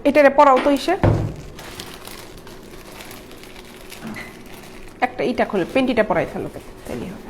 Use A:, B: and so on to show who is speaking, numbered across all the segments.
A: এটারে পরাও তো ইসে একটা ইটা খোলে পেন্টিটা পরাই ফেলো তাইলে হবে।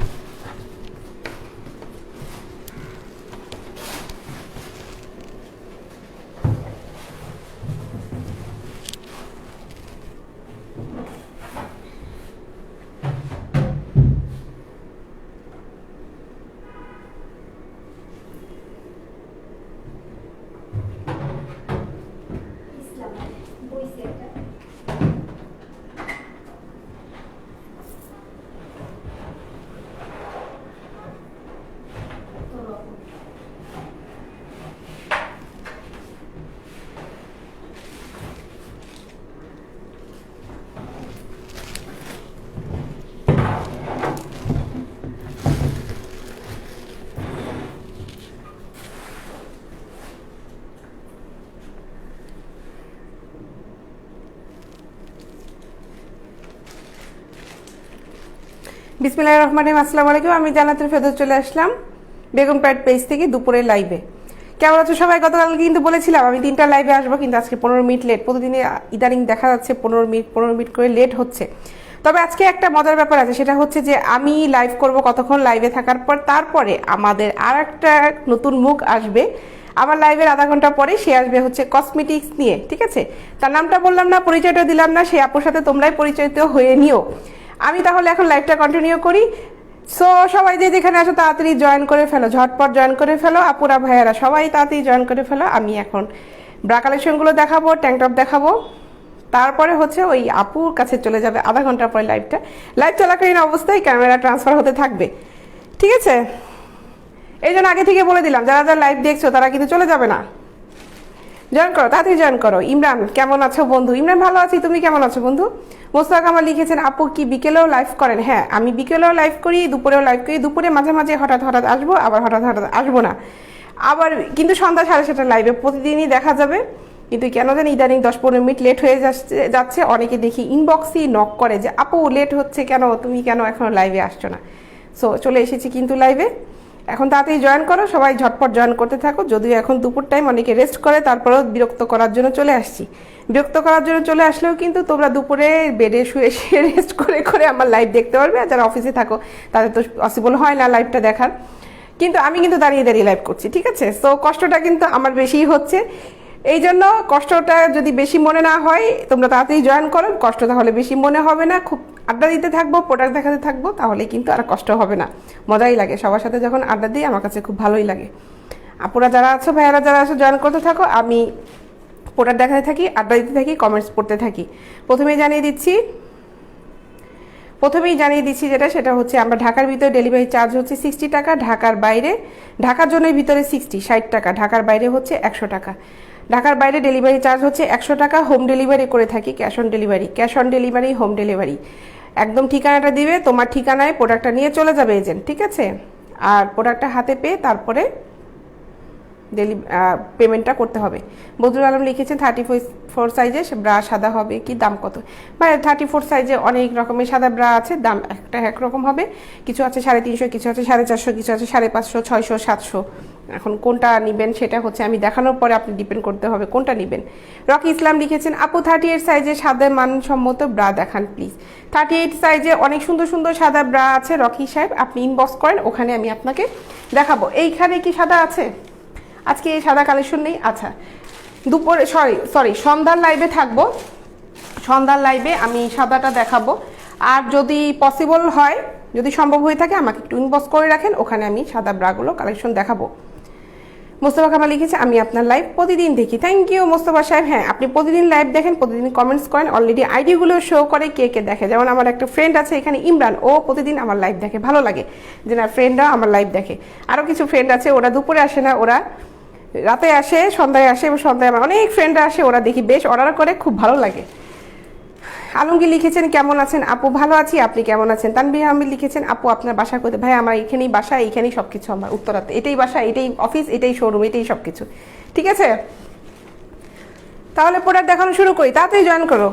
A: বিসমিল্লাহির রহমানির রহিম। আসসালামু আলাইকুম। আমি জান্নাতুল ফেরদৌস চলে আসলাম বেগম প্যাড পেজ থেকে দুপুরের লাইভে। কেমন আছো সবাই? গতকাল কিন্তু বলেছিলাম আমি 3টা লাইভে আসবো, কিন্তু আজকে 15 মিনিট লেট। প্রতিদিনে ইদানিং দেখা যাচ্ছে 15 মিনিট করে লেট হচ্ছে। তবে আজকে একটা মজার ব্যাপার আছে, সেটা হচ্ছে যে আমি লাইভ করব কতক্ষণ লাইভে থাকার পর, তারপরে আমাদের আর একটা নতুন মুখ আসবে আমার লাইভের আধা ঘন্টা পরে। সে আসবে হচ্ছে কসমেটিক্স নিয়ে, ঠিক আছে? তার নামটা বললাম না, পরিচয়টা দিলাম না, সেই আপুর সাথে তোমরাই পরিচিত হয়ে নিও। আমি তাহলে এখন লাইভটা কন্টিনিউ করি। সো সবাই যে যেখানে আসো তাড়াতাড়ি জয়েন করে ফেলো, ঝটপট জয়েন করে ফেলো। আপুরা ভাইয়ারা সবাই তাড়াতাড়ি জয়েন করে ফেলো। আমি এখন ব্রা কালেকশনগুলো দেখাবো, ট্যাঙ্ক টপ দেখাবো, তারপরে হচ্ছে ওই আপুর কাছে চলে যাবে আধা ঘন্টা পরে লাইভটা। লাইভ চলাকালীন অবস্থায় ক্যামেরা ট্রান্সফার হতে থাকবে, ঠিক আছে? এই জন্য আগে থেকে বলে দিলাম, যারা যারা লাইভ দেখছো তারা কিন্তু চলে যাবে না, জয়েন করো, তাড়াতাড়ি জয়েন করো। ইমরান কেমন আছো বন্ধু? ইমরান ভালো আছি, তুমি কেমন আছো বন্ধু? মোস্তাক কামাল লিখেছেন আপু কি বিকেলেও লাইভ করেন? হ্যাঁ, আমি বিকেলেও লাইভ করি, দুপুরেও লাইভ করি। দুপুরে মাঝে মাঝে হঠাৎ হঠাৎ আসবো, আবার হঠাৎ হঠাৎ আসবো না। আবার কিন্তু সন্ধ্যা 7:30 লাইভে প্রতিদিনই দেখা যাবে। কিন্তু কেন জানি ইদানিং 10-15 মিনিট লেট হয়ে যাচ্ছে। অনেকে দেখি ইনবক্সই নক করে যে আপু লেট হচ্ছে কেন, তুমি কেন এখনো লাইভে আসছো না? সো চলে এসেছি কিন্তু লাইভে। এখন তাড়াতাড়ি জয়েন করো, সবাই ঝটপট জয়েন করতে থাকো। যদিও এখন দুপুর টাইম, অনেকে রেস্ট করে, তারপরেও বিরক্ত করার জন্য চলে আসছি। বিরক্ত করার জন্য চলে আসলেও কিন্তু তোমরা দুপুরে বেডে শুয়ে শুয়ে রেস্ট করে করে আমার লাইভ দেখতে পারবে। আর যারা অফিসে থাকো তাদের তো পসিবল হয় না লাইভটা দেখার, কিন্তু আমি কিন্তু দাঁড়িয়ে দাঁড়িয়ে লাইভ করছি, ঠিক আছে? সো কষ্টটা কিন্তু আমার বেশিই হচ্ছে। এই জন্য কষ্টটা যদি বেশি মনে না হয়, তোমরা তাড়াতাড়ি জয়েন করো। কষ্ট তাহলে বেশি মনে হবে না, খুব আড্ডা দিতে থাকবো, প্রোডাক্ট দেখাতে থাকবো, তাহলে কিন্তু আর কষ্ট হবে না। মজাই লাগে সবার সাথে যখন আড্ডা দিই, আমার কাছে খুব ভালোই লাগে। আপুরা যারা আছো, ভাইয়ারা যারা আছো, জয়েন করতে থাকো। আমি প্রোডাক্ট দেখাতে থাকি, আড্ডা দিতে থাকি, কমেন্টস পড়তে থাকি। প্রথমেই জানিয়ে দিচ্ছি সেটা হচ্ছে আমরা ঢাকার ভিতরে ডেলিভারি চার্জ হচ্ছে 60 টাকা, ঢাকার বাইরে, ঢাকার জন্য ভিতরে 60 টাকা, ঢাকার বাইরে হচ্ছে 100 টাকা। ঢাকার বাইরে ডেলিভারি চার্জ হচ্ছে 100 টাকা। হোম ডেলিভারি করে থাকি, cash on delivery, home delivery. একদম ঠিকানাটা দিবে, তোমার ঠিকানায় প্রোডাক্টটা নিয়ে চলে যাবে এজেন্ট, ঠিক আছে? আর প্রোডাক্টটা হাতে পেয়ে তারপরে পেমেন্টটা করতে হবে। বদরুল আলম লিখেছেন 34 সাইজে ব্রা সাদা হবে, কি দাম কত? ভাই 34 সাইজে অনেক রকমের সাদা ব্রা আছে, দাম একটা একরকম হবে। কিছু আছে 350, কিছু আছে 450, কিছু আছে 550, 600, 700। এখন কোনটা নেবেন সেটা হচ্ছে আমি দেখানোর পরে আপনি ডিপেন্ড করতে হবে কোনটা নেবেন। রকি ইসলাম লিখেছেন আপু 38 সাইজে সাদা মানসম্মত ব্রা দেখান প্লিজ। 38 সাইজে অনেক সুন্দর সুন্দর সাদা ব্রা আছে রকি সাহেব, আপনি ইনবক্স করেন, ওখানে আমি আপনাকে দেখাবো। এইখানে কি সাদা আছে? আজকে এই সাদা কালেকশন নেই। আচ্ছা, দুপুরে সন্ধ্যার লাইভে থাকবো, সন্ধ্যার লাইভে আমি সাদাটা দেখাবো। আর যদি পসিবল হয়, যদি সম্ভব হয়ে থাকে, আমাকে একটু ইনবক্স করে রাখেন, ওখানে আমি সাদা ব্রাগুলো কালেকশন দেখাবো। মোস্তফা কামাল লিখেছে আমি আপনার লাইভ প্রতিদিন দেখি। থ্যাংক ইউ মোস্তফা সাহেব। হ্যাঁ, আপনি প্রতিদিন লাইভ দেখেন, প্রতিদিন কমেন্টস করেন, অলরেডি আইডিগুলো শো করে কে কে দেখে। যেমন আমার একটা ফ্রেন্ড আছে এখানে, ইমরান, ও প্রতিদিন আমার লাইভ দেখে, ভালো লাগে যে না ফ্রেন্ডরা আমার লাইভ দেখে। আরও কিছু ফ্রেন্ড আছে, ওরা দুপুরে আসে না, ওরা রাতে আসে, সন্ধ্যায় আসে, এবং সন্ধ্যায় আমার অনেক ফ্রেন্ডরা আসে, ওরা দেখি বেশ অর্ডার করে, খুব ভালো লাগে। আলমগীর লিখেছেন কেমন আছেন আপু? ভালো আছি, আপনি কেমন আছেন? তানভীর আহমেদ লিখেছেন আপু আপনার বাসা কোথায়? ভাই আমার এখানেই বাসা, এইখানেই সব কিছু, আমার উত্তরাতে এটাই বাসা, এটাই অফিস, এটাই শোরুম, এটাই সব কিছু, ঠিক আছে? তাহলে প্রোডাক্ট দেখানো শুরু করি, তাড়াতাড়ি জয়েন করো।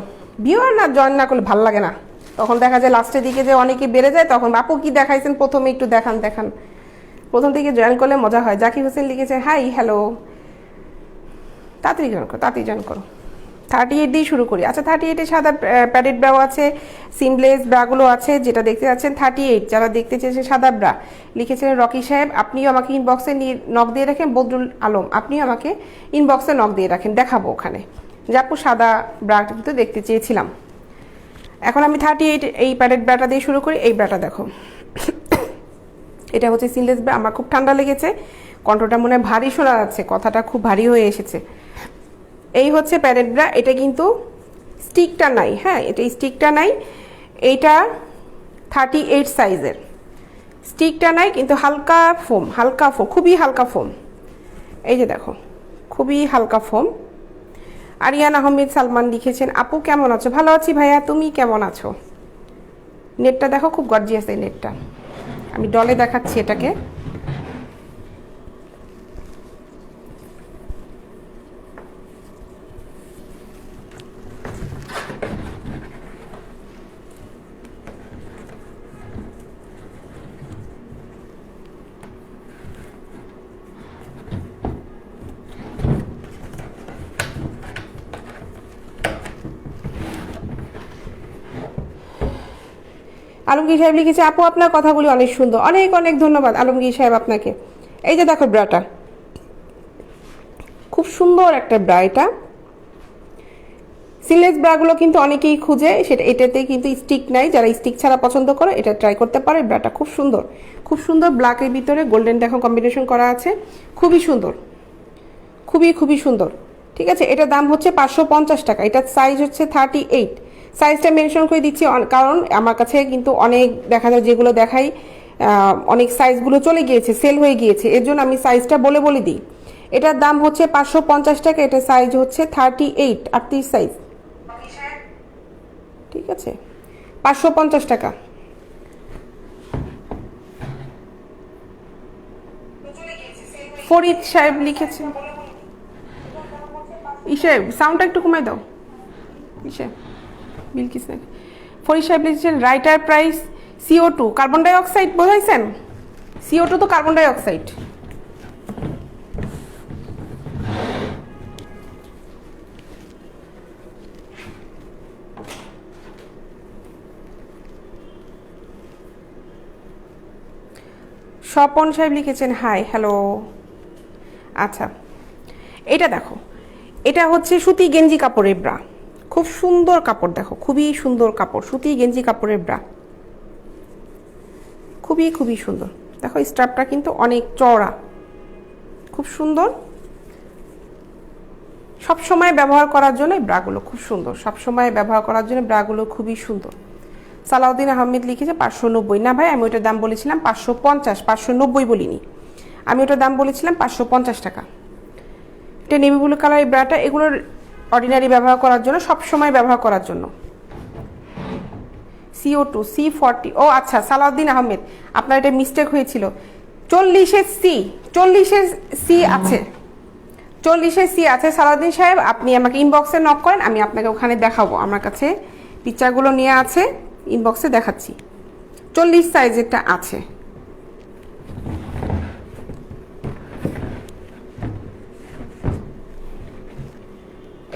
A: ভিউয়ার না জয়েন না করলে ভালো লাগে না, তখন দেখা যায় লাস্টের দিকে যে অনেকে বেড়ে যায়, তখন আপু কি দেখাইছেন প্রথমে একটু দেখান। প্রথম থেকে জয়েন করলে মজা হয়। জাকির হোসেন লিখেছে হাই, হ্যালো। তাড়াতাড়ি জয়েন করো, তাড়াতাড়ি জয়েন করো। 38 দিয়ে শুরু করি। আচ্ছা 38-এ সাদা প্যাডেড ব্রাও আছে, সিমলেস ব্রাগুলো আছে, যেটা দেখতে পাচ্ছেন 38। যারা দেখতে চেয়েছেন সাদা ব্রা, লিখেছিলেন রকি সাহেব, আপনিও আমাকে ইনবক্সে নক দিয়ে রাখেন। বদরুল আলম, আপনিও আমাকে ইনবক্সে নক দিয়ে রাখেন, দেখাবো ওখানে যে আপু সাদা ব্রাটা কিন্তু দেখতে চেয়েছিলাম। এখন আমি 38 এই প্যাডেড ব্রাটা দিয়ে শুরু করি। এই ব্রাটা দেখো, এটা হচ্ছে সিমলেস ব্রা। আমার খুব ঠান্ডা লেগেছে, কণ্ঠটা মনে হয় ভারী শোনা যাচ্ছে, কথাটা খুব ভারী হয়ে এসেছে। এই হচ্ছে প্যাডেড ব্রা। এটা কিন্তু স্টিকটা নাই, হ্যাঁ এটা স্টিকটা নাই, এইটা 38 সাইজের। স্টিকটা নাই কিন্তু হালকা ফোম, হালকা ফোম, খুবই হালকা ফোম। এই যে দেখো, খুবই হালকা ফোম। আরিয়ান আহমেদ সালমান লিখেছেন, আপু কেমন আছো? ভালো আছি ভাইয়া, তুমি কেমন আছো? নেটটা দেখো, খুব গর্জিয়াস এই নেটটা। আমি ডলে দেখাচ্ছি এটাকে। আলমগীর সাহেব লিখেছে, আপু আপনার কথাগুলি অনেক সুন্দর। অনেক অনেক ধন্যবাদ আলমগীর সাহেব আপনাকে। এই যে দেখো ব্রাটা, খুব সুন্দর একটা ব্রা। এটা সিলেস ব্রাগুলো কিন্তু অনেকেই খুঁজে, সেটা এটাতে কিন্তু স্টিক নাই। যারা স্টিক ছাড়া পছন্দ করে এটা ট্রাই করতে পারে। ব্রাটা খুব সুন্দর, খুব সুন্দর। ব্ল্যাকের ভিতরে গোল্ডেন দেখো কম্বিনেশন করা আছে, খুবই সুন্দর, খুবই খুবই সুন্দর। ঠিক আছে, এটার দাম হচ্ছে 550 টাকা। এটার সাইজ হচ্ছে 38। সাইজটা মেনশন করে দিচ্ছি কারণ আমার কাছে কিন্তু অনেক দেখা যায়, যেগুলো দেখাই অনেক সাইজগুলো চলে গিয়েছে, সেল হয়ে গিয়েছে, এর জন্য আমি সাইজটা বলে বলে দিই। এটার দাম হচ্ছে 550 টাকা। এটা সাইজ হচ্ছে 38, 38 সাইজ। ঠিক আছে, 550 টাকা। ফরিদ সাহেব লিখেছে, ইসে সাউন্ডটা একটু কমাই দাও। ইসে বিলকিস না, ফরিদ সাহেব লিখেছেন, writer price CO2 carbon die oxide বোঝাইছেন? CO2 তো কার্বন ডাই অক্সাইড। স্বপন সাহেব লিখেছেন, হাই হ্যালো। আচ্ছা এটা দেখো, এটা হচ্ছে সুতি গেঞ্জি কাপড়ের ব্রা। খুব সুন্দর কাপড়, দেখো খুবই সুন্দর কাপড়, সুতি গেঞ্জি কাপড়ের ব্রা, খুবই খুবই সুন্দর। দেখো স্ট্রাপটা কিন্তু অনেক চওড়া, খুব সুন্দর। সব সময় ব্যবহার করার জন্য ব্রাগুলো খুব সুন্দর, সব সময় ব্যবহার করার জন্য ব্রাগুলো খুবই সুন্দর। সালাউদ্দিন আহমেদ লিখেছে 590। না ভাই, আমি ওটার দাম বলেছিলাম 550, 590 বলিনি, আমি ওটার দাম বলেছিলাম 550 টাকা। এটা নেভি ব্লু কালার এই ব্রাটা, এগুলোর অর্ডিনারি ব্যবহার করার জন্য, সব সময় ব্যবহার করার জন্য। CO2 C40। ও আচ্ছা সালাউদ্দিন আহমেদ, আপনার এটা মিস্টেক হয়েছিল। 40-এর C আছে, 40-এর C আছে সালাউদ্দিন সাহেব। আপনি আমাকে ইনবক্সে নক করেন, আমি আপনাকে ওখানে দেখাবো। আমার কাছে পিকচারগুলো নিয়ে আছে, ইনবক্সে দেখাচ্ছি। 40 সাইজেরটা আছে।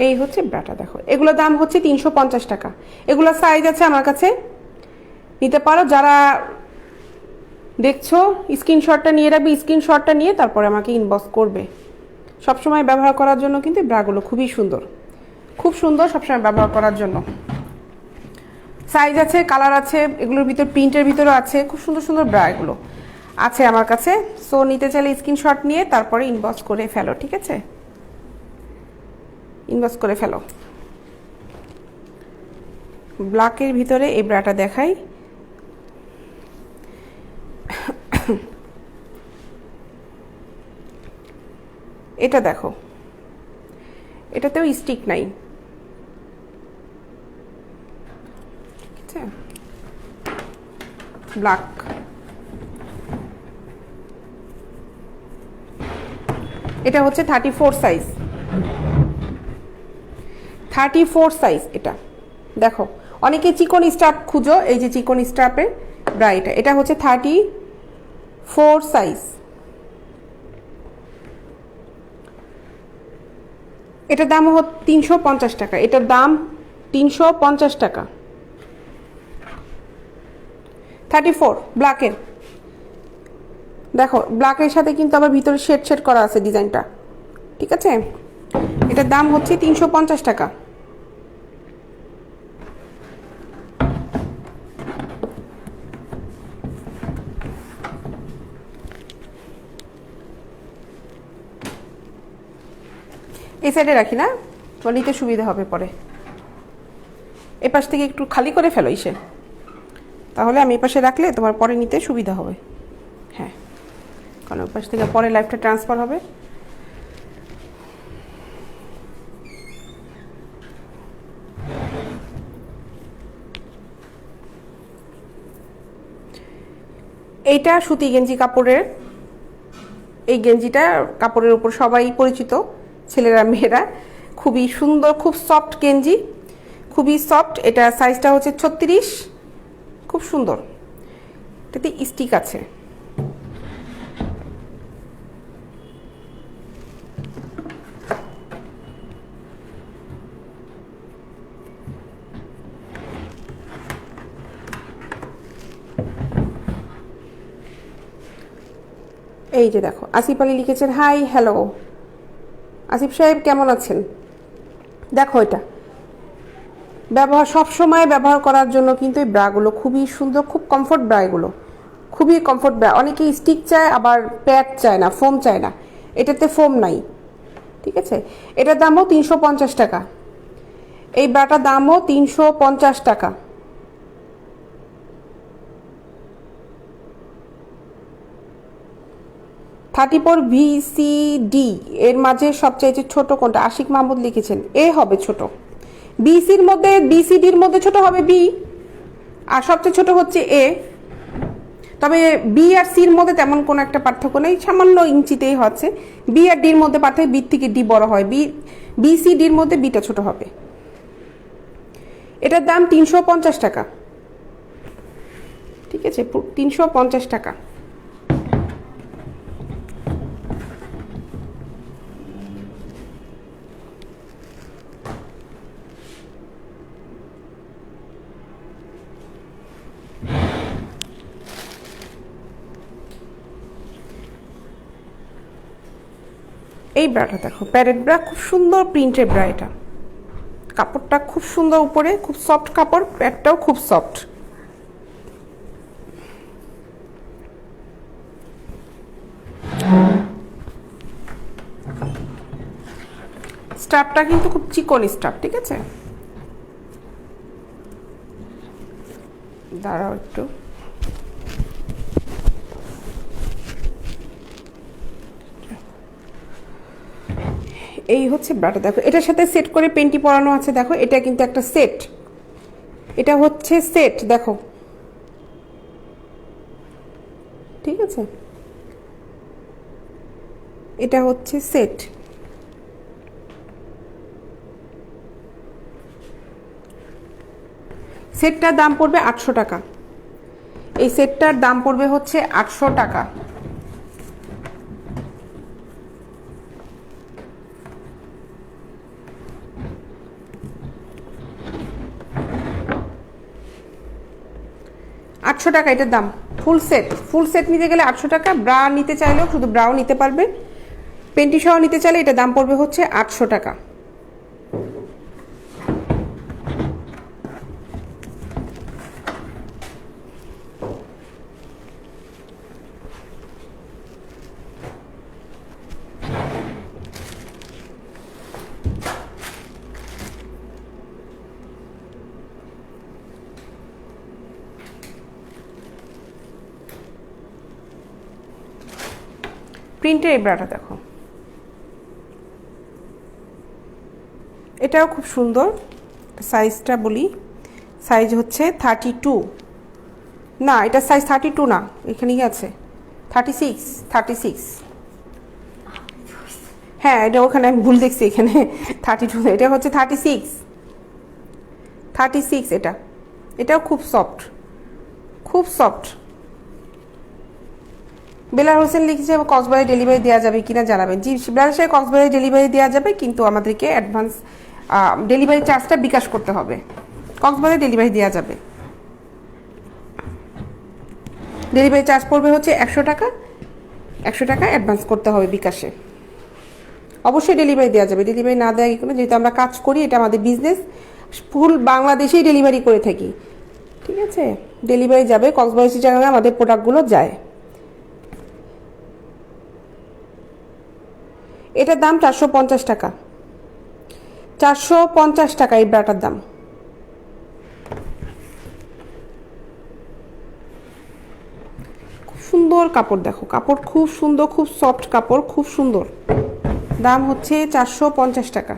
A: এই হচ্ছে ব্রাটা, দেখো এগুলোর দাম হচ্ছে 350 টাকা। এগুলো সাইজ আছে আমার কাছে, নিতে পারো। যারা দেখছো স্ক্রিনশটটা নিয়ে রাখবে, স্ক্রিনশটটা নিয়ে তারপরে আমাকে ইনবক্স করবে। সবসময় ব্যবহার করার জন্য কিন্তু ব্রাগুলো খুবই সুন্দর, খুব সুন্দর, সবসময় ব্যবহার করার জন্য। সাইজ আছে, কালার আছে, এগুলোর ভিতর প্রিন্টের ভিতরেও আছে, খুব সুন্দর সুন্দর ব্রা এগুলো আছে আমার কাছে। সো নিতে চাইলে স্ক্রিনশট নিয়ে তারপরে ইনবক্স করে ফেলো, ঠিক আছে? ইনবক্স করে ফেলো। ব্ল্যাকের ভিতরে এই ব্রাটা দেখাই। এটা দেখো, এটাতেও স্টিক নাই, ঠিক আছে? ব্ল্যাক, এটা হচ্ছে 34 সাইজ, 34 সাইজ। এটা দেখো, অনেকে চিকন স্ট্রাপ খুঁজো, এই যে চিকন স্ট্রাপের ব্রা, এটা হচ্ছে 34 সাইজ। এটার দাম 350 টাকা, এটার দাম 350 টাকা। 34 ব্ল্যাকের, দেখো ব্ল্যাকের সাথে কিন্তু আবার ভিতরে শেড শেড করা আছে ডিজাইনটা, ঠিক আছে। এটার দাম হচ্ছে 350 টাকা। এই সাইডে রাখি না, তোমার নিতে সুবিধা হবে পরে। এ পাশ থেকে একটু খালি করে ফেলো ইসে, তাহলে আমি এ পাশে রাখলে তোমার পরে নিতে সুবিধা হবে। হ্যাঁ, কারণ ওই পাশ থেকে পরে লাইফটা ট্রান্সফার হবে। এইটা সুতি গেঞ্জি কাপড়ের, এই গেঞ্জিটা কাপড়ের উপর সবাই পরিচিত, ছেলেরা মেয়েরা। খুবই সুন্দর, খুব সফট গেঞ্জি, খুবই সফট। এটা সাইজটা হচ্ছে 36, খুব সুন্দর। এটাতে স্টিক আছে। এই যে দেখো, আসিফ আলী লিখেছেন হাই হ্যালো। আসিফ সাহেব কেমন আছেন? দেখো এটা ব্যবহার, সব সময় ব্যবহার করার জন্য কিন্তু এই ব্রাগুলো খুবই সুন্দর, খুব কমফোর্ট ব্রা, এগুলো খুবই কমফোর্ট ব্রা। অনেকেই স্টিক চায়, আবার প্যাড চায় না, ফোম চায় না, এটাতে ফোম নাই, ঠিক আছে। এটার দামও 350 টাকা, এই ব্রাটার দামও 350 টাকা। থার্টি4 VCD এর মাঝে সবচাইতে ছোট কোনটা? আশিক মাহমুদ লিখেছেন এ হবে ছোট। বিসির মধ্যে, বিসিডির মধ্যে ছোট হবে বি, আর সবচেয়ে ছোট হচ্ছে এ। তবে বি আর সির মধ্যে তেমন কোনো একটা পার্থক্য নেই, সামান্য ইঞ্চিতেই হচ্ছে। বি আর ডির মধ্যে পার্থক্য, বি থেকে ডি বড় হয়, বিসিডির মধ্যে বিটা ছোট হবে। এটার দাম 350 টাকা, ঠিক আছে, 350 টাকা। এই ব্রাটা দেখো, প্যারেট ব্রা, খুব সুন্দর প্রিন্টের ব্রা। এটা কাপড়টা খুব সুন্দর, উপরে খুব সফট কাপড়, প্যাডটাও খুব সফট। স্টাফটা কিন্তু খুব চিকন স্টাফ, ঠিক আছে। দাঁড়াও একটু, এই হচ্ছে ব্রাটা। দেখো এটার সাথে সেট করে পেন্টি পরানো আছে, দেখো এটা কিন্তু একটা সেট, এটা হচ্ছে সেট, দেখো, ঠিক আছে, এটা হচ্ছে সেট। সেটটার দাম পড়বে 800 টাকা, এই সেটটার দাম পড়বে হচ্ছে 800 টাকা। টাকা এটার দাম। ফুল সেট, ফুল সেট নিতে গেলে 800 টাকা। ব্রা নিতে চাইলেও শুধু ব্রাও নিতে পারবে, পেন্টি সহ নিতে চাইলে এটা দাম পড়বে হচ্ছে 800 টাকা। প্রিন্টের এই ব্রাটা দেখো, এটাও খুব সুন্দর। সাইজটা বলি, সাইজ হচ্ছে 32, না এটা সাইজ 32 না, এখানেই আছে 36। হ্যাঁ এটা ওখানে আমি ভুল দেখছি, এখানে 32, এটা হচ্ছে 36। এটা, এটাও খুব সফট, খুব সফট। বেলাল হোসেন লিখেছে কক্সবাজারে ডেলিভারি দেওয়া যাবে কিনা জানাবেন। জি বেলাল সাহেব, কক্সবাজারে ডেলিভারি দেওয়া যাবে, কিন্তু আমাদেরকে অ্যাডভান্স ডেলিভারি চার্জটা বিকাশ করতে হবে। কক্সবাজারে ডেলিভারি দেওয়া যাবে, ডেলিভারি চার্জ পড়বে হচ্ছে 100 টাকা। 100 টাকা অ্যাডভান্স করতে হবে বিকাশে। অবশ্যই ডেলিভারি দেওয়া যাবে, ডেলিভারি না দেওয়া কোনো, যেহেতু আমরা কাজ করি, এটা আমাদের বিজনেস, ফুল বাংলাদেশেই ডেলিভারি করে থাকি। ঠিক আছে, ডেলিভারি যাবে, কক্সবাজার চিটাগাং আমাদের প্রোডাক্টগুলো যায়। এটার দাম 450 টাকা। 450 টাকা এই ব্রাটার দাম। খুব সুন্দর কাপড়, দেখো কাপড় খুব সুন্দর, খুব সফট কাপড়, খুব সুন্দর। দাম হচ্ছে 450 টাকা।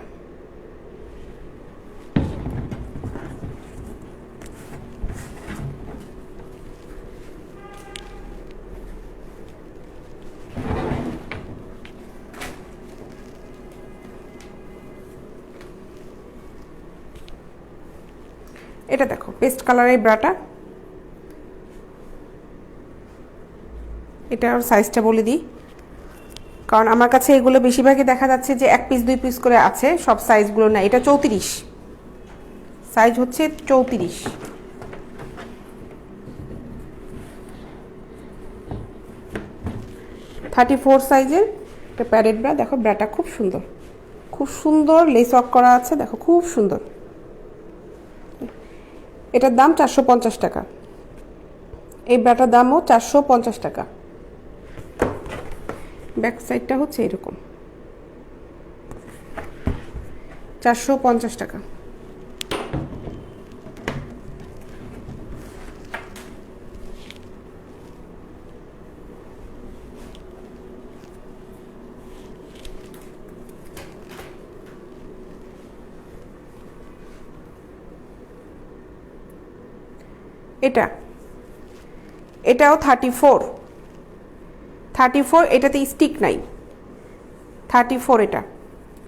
A: এটা দেখো পেস্ট কালারের ব্রাটা, এটার সাইজটা বলে দিই, কারণ আমার কাছে এগুলো বেশিরভাগই দেখা যাচ্ছে যে 1 পিস 2 পিস করে আছে, সব সাইজগুলো না। এটা 34 সাইজ, হচ্ছে 34। (34) সাইজের একটা প্যারেড ব্রা। দেখো ব্রাটা খুব সুন্দর, খুব সুন্দর লেস ওয়ার্ক করা আছে, দেখো খুব সুন্দর। এটার দাম 450 টাকা। এই ব্রাটার দামও 450 টাকা। ব্যাক সাইডটা হচ্ছে এরকম, 450 টাকা। এটাও 34। এটাতে স্টিক নাই। 34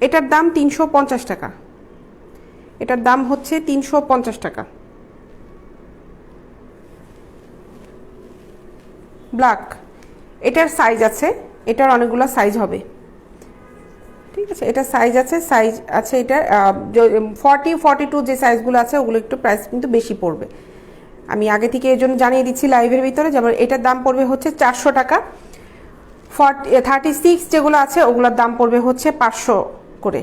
A: এটার দাম 350 টাকা। এটার দাম হচ্ছে 350 টাকা। ব্ল্যাক, এটার সাইজ আছে, এটার অনেকগুলো সাইজ হবে। ঠিক আছে, এটা সাইজ আছে এটার 40, 42 যে সাইজগুলো আছে ওগুলো একটু প্রাইস কিন্তু বেশি পড়বে। আমি আগে থেকে এই জন্য জানিয়ে দিচ্ছি লাইভের ভিতরে, যেমন এটার দাম পড়বে হচ্ছে 400 টাকা। 36 যেগুলো আছে ওগুলোর দাম পড়বে হচ্ছে 500 করে।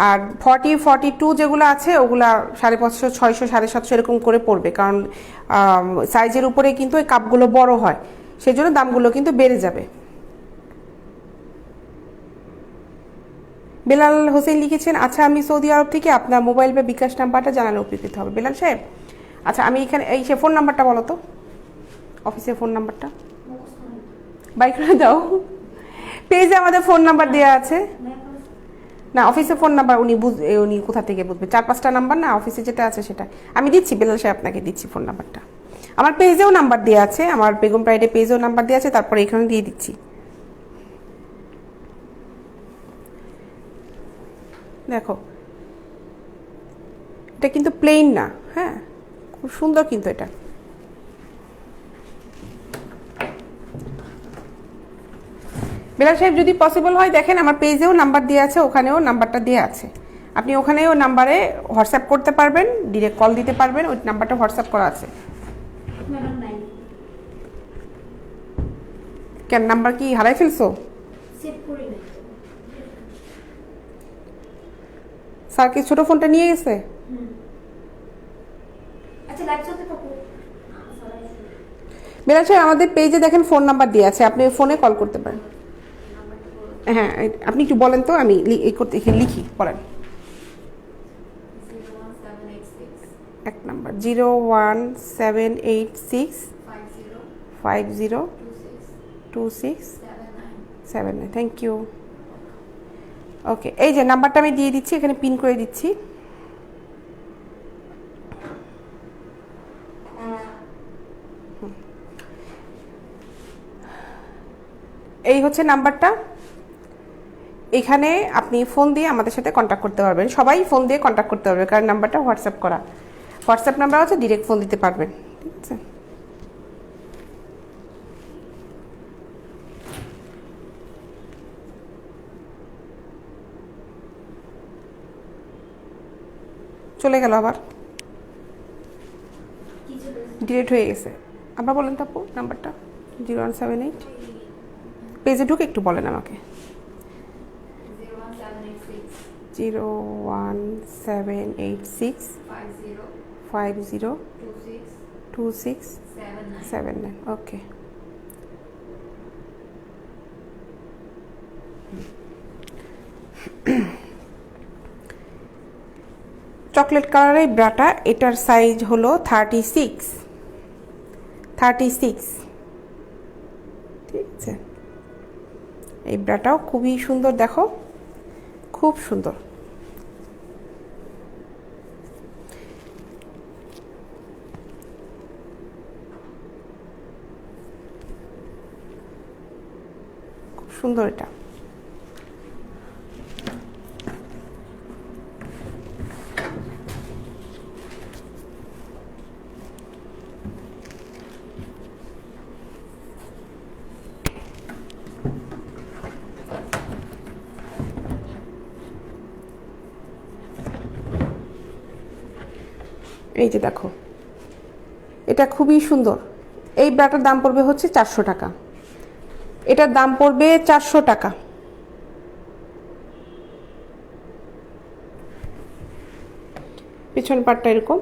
A: আর 40, 42 যেগুলো আছে ওগুলা 550, 600, 750 এরকম করে পড়বে, কারণ সাইজের উপরে কিন্তু এই কাপগুলো বড় হয়, সেই জন্য দামগুলো কিন্তু বেড়ে যাবে। বেলাল হোসেন লিখেছেন, আচ্ছা আমি সৌদি আরব থেকে, আপনার মোবাইল বা বিকাশ নাম্বারটা জানালে উপকৃত হবে। বেলাল সাহেব, আচ্ছা আমি এখানে এই সে ফোন নাম্বারটা বলো তো, অফিসের ফোন নাম্বারটা বাই করে দাও। পেজে আমাদের ফোন নাম্বার দেওয়া আছে না, অফিসে ফোন নাম্বার উনি কোথা থেকে বুঝবে? 4-5টা নাম্বার না অফিসে যেটা আছে সেটা আমি দিচ্ছি। বেলাল সাহেব আপনাকে দিচ্ছি ফোন নাম্বারটা। আমার পেজেও নাম্বার দেওয়া আছে, আমার বেগম প্রাইডে পেজেও নাম্বার দেওয়া আছে, তারপরে এখানে দিয়ে দিচ্ছি। দেখো এটা কিন্তু প্লেন না, হ্যাঁ খুব সুন্দর কিন্তু এটা। বেলাল সাহেব যদি পসিবল হয় দেখেন আমার পেজেও নাম্বার দেওয়া আছে, ওখানেও নাম্বারটা দেওয়া আছে, আপনি ওখানেও নাম্বারে হোয়াটসঅ্যাপ করতে পারবেন, ডিরেক্ট কল দিতে পারবেন, ওই নাম্বারটা হোয়াটসঅ্যাপ করা আছে। কেন নাম্বার কি হারাই ফেলছো? স্যার কি ছোট ফোনটা নিয়ে গেছে? বেলাল সাহেব আমাদের পেজে দেখেন ফোন নাম্বার দেওয়া আছে, আপনি ফোনে কল করতে পারেন। হ্যাঁ আপনি একটু বলেন তো, আমি এখানে লিখি, বলেন। এক নাম্বার 01786 502679। Thank you. ওকে, এই যে নাম্বারটা আমি দিয়ে দিচ্ছি, এখানে পিন করে দিচ্ছি। এই হচ্ছে নাম্বারটা, এখানে আপনি ফোন দিয়ে আমাদের সাথে কন্ট্যাক্ট করতে পারবেন, সবাই ফোন দিয়ে কন্ট্যাক্ট করতে পারবে, কারণ নাম্বারটা হোয়াটসঅ্যাপ করা, হোয়াটসঅ্যাপ নাম্বার আছে, ডিরেক্ট ফোন দিতে পারবেন। ঠিক আছে, চলে গেল আবার, ডিলিট হয়ে গেছে। আবার বলেন তো আপু নাম্বারটা। 0178 পেজে ঢুকে একটু বলেন আমাকে। 01786 502679। ওকে, চকলেট কালারের ব্রাটা, এটার সাইজ হলো 36। ঠিক আছে, এই ব্রাটাও খুবই সুন্দর, দেখো খুব সুন্দর। খুব সুন্দর এটা। এই যে দেখো, এটা খুবই সুন্দর। এই ব্রাটার দাম পড়বে হচ্ছে 400 টাকা। এটার দাম পড়বে 400 টাকা। পিছন পাটটা এরকম,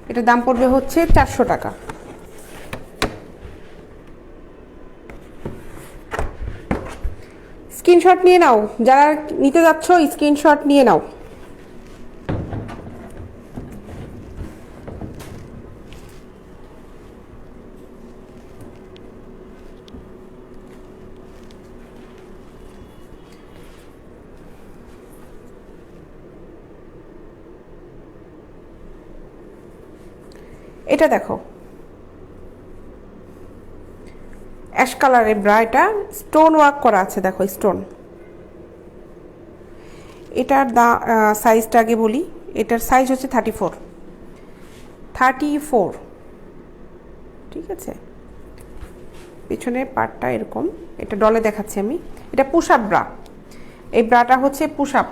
A: এটার দাম পড়বে হচ্ছে 400 টাকা। স্ক্রিনশট নিয়ে নাও, যারা নিতে যাচ্ছ স্ক্রিনশট নিয়ে নাও। এটা দেখো, অ্যাশ কালারের ব্রা, এটা স্টোন ওয়ার্ক করা আছে, দেখো স্টোন। এটার সাইজটা আগে বলি, এটার সাইজ হচ্ছে 34। ঠিক আছে, পিছনের পার্টটা এরকম, এটা ডলে দেখাচ্ছি আমি। এটা পুশ আপ ব্রা, এই ব্রাটা হচ্ছে পুশ আপ।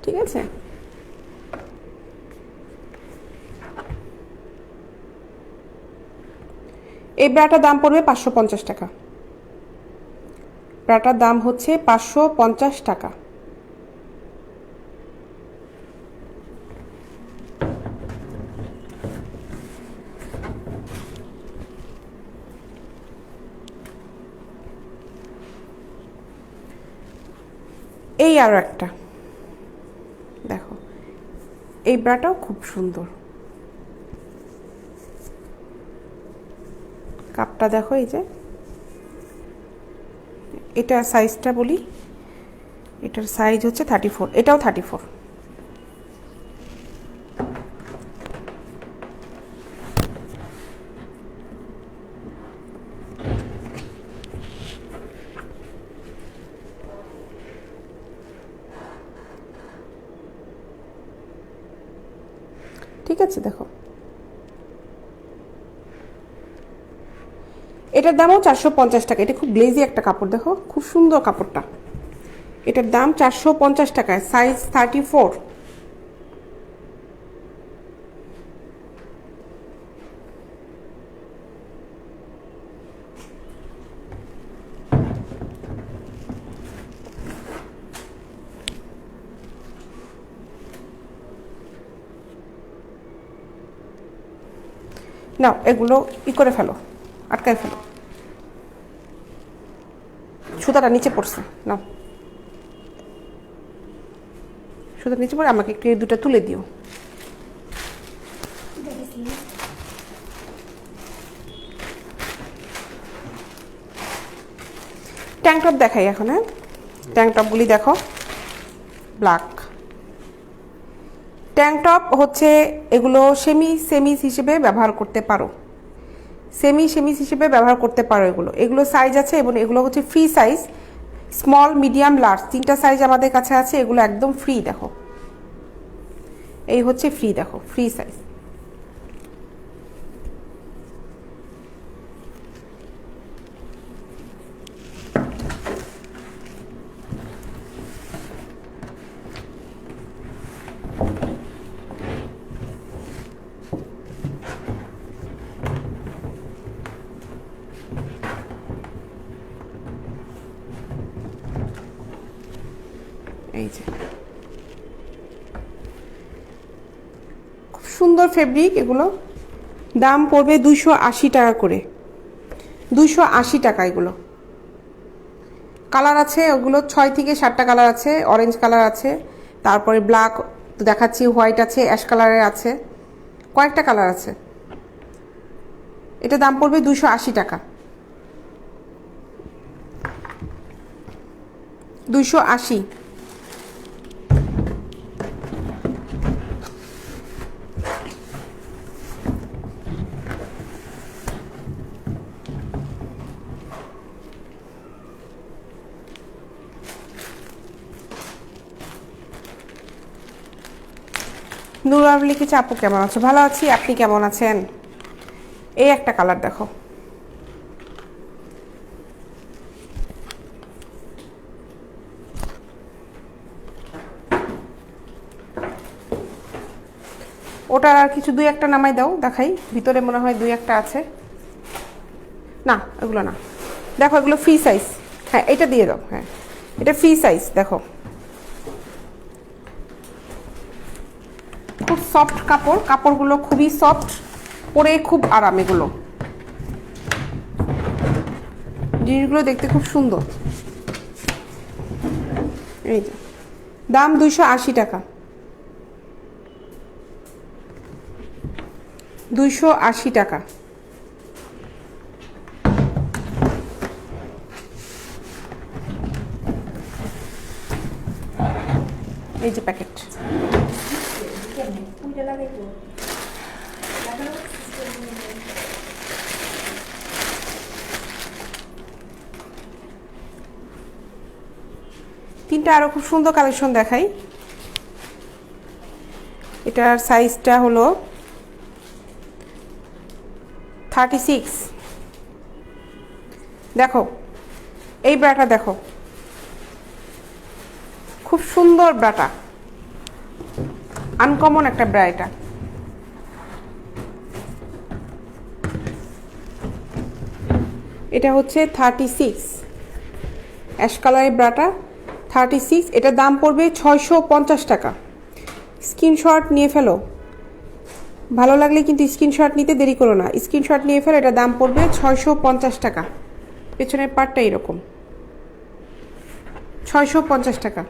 A: ঠিক আছে, এই ব্রাটার দাম পড়বে 550 টাকা। ব্রাটার দাম হচ্ছে 550 টাকা। এই আরো একটা দেখো, এই ব্রাটাও খুব সুন্দর। কাপটা দেখো, এই যে এটা সাইজটা বলি, এটার সাইজ হচ্ছে 34, এটাও 34। ঠিক আছে, দেখো এটার দামও 450 টাকা। এটা খুব গ্লেজি একটা কাপড়, দেখো খুব সুন্দর কাপড়টা। এটার দাম 450 টাকায়, সাইজ 34। নাও এগুলো করে ফেলো, আটকায় ফেলো। সুতাটা নিচে পড়ছে, নাও সুতাটা নিচে পড়ে আমাকে একটু এই দুটো তুলে দিও। ট্যাঙ্ক টপ দেখাই এখন। হ্যাঁ, ট্যাঙ্ক টপগুলি দেখো, ব্ল্যাক ট্যাঙ্ক টপ হচ্ছে, এগুলো সেমিস হিসেবে ব্যবহার করতে পারো, সেমিস হিসেবে ব্যবহার করতে পারো। এগুলো সাইজ আছে, এবং এগুলো হচ্ছে free size, small medium large, 3টা সাইজ আমাদের কাছে আছে। এগুলো একদম ফ্রি, দেখো এই হচ্ছে ফ্রি, দেখো ফ্রি সাইজ। এই যে খুব সুন্দর ফেব্রিক এগুলো, দাম পড়বে 280 টাকা করে, 280 টাকা। এগুলো কালার আছে, ওগুলো 6 থেকে 7টা কালার আছে, অরেঞ্জ কালার আছে, তারপরে ব্ল্যাক দেখাচ্ছি, হোয়াইট আছে, অ্যাশ কালারের আছে, কয়েকটা কালার আছে। এটা দাম পড়বে 280 টাকা, 280। নুরাব লিখেছে আপু কেমন আছো? ভালো আছি, আপনি কেমন আছেন? এই একটা কালার দেখো, ওটার আর কিছু 2-1টা নামাই দাও, দেখাই। ভিতরে মনে হয় 2-1টা আছে, না এগুলো না, দেখো এগুলো ফ্রি সাইজ। হ্যাঁ এটা দিয়ে দাও, হ্যাঁ এটা ফ্রি সাইজ। দেখো খুব সফট কাপড়, কাপড়গুলো খুবই সফট, পরে খুব আরাম। এগুলো জিনিসগুলো দেখতে খুব সুন্দর। এই যে দাম 280 টাকা, 280 টাকা। এই যে প্যাকেট, তিনটা আরো খুব সুন্দর কালেকশন দেখাই। এটার সাইজটা হলো 36। দেখো এই ব্রাটা দেখো, খুব সুন্দর ব্রাটা, আনকমন একটা ব্রা। এটা এটা হচ্ছে 36, অ্যাশ কালারের ব্রাটা 36। এটার দাম পড়বে 650 টাকা। স্ক্রিনশট নিয়ে ফেলো, ভালো লাগলে কিন্তু স্ক্রিনশট নিতে দেরি করো না, স্ক্রিনশট নিয়ে ফেলো। এটার দাম পড়বে 650 টাকা। পেছনের পার্টটা এরকম, 650 টাকা।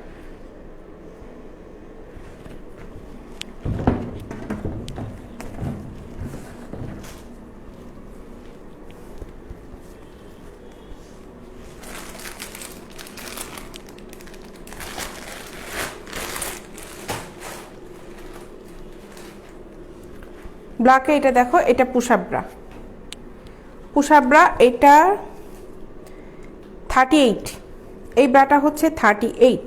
A: ব্ল্যাকে এটা দেখো, এটা পুশাব্রা, পুশাব্রা এটা 38। এই ব্রাটা হচ্ছে 38।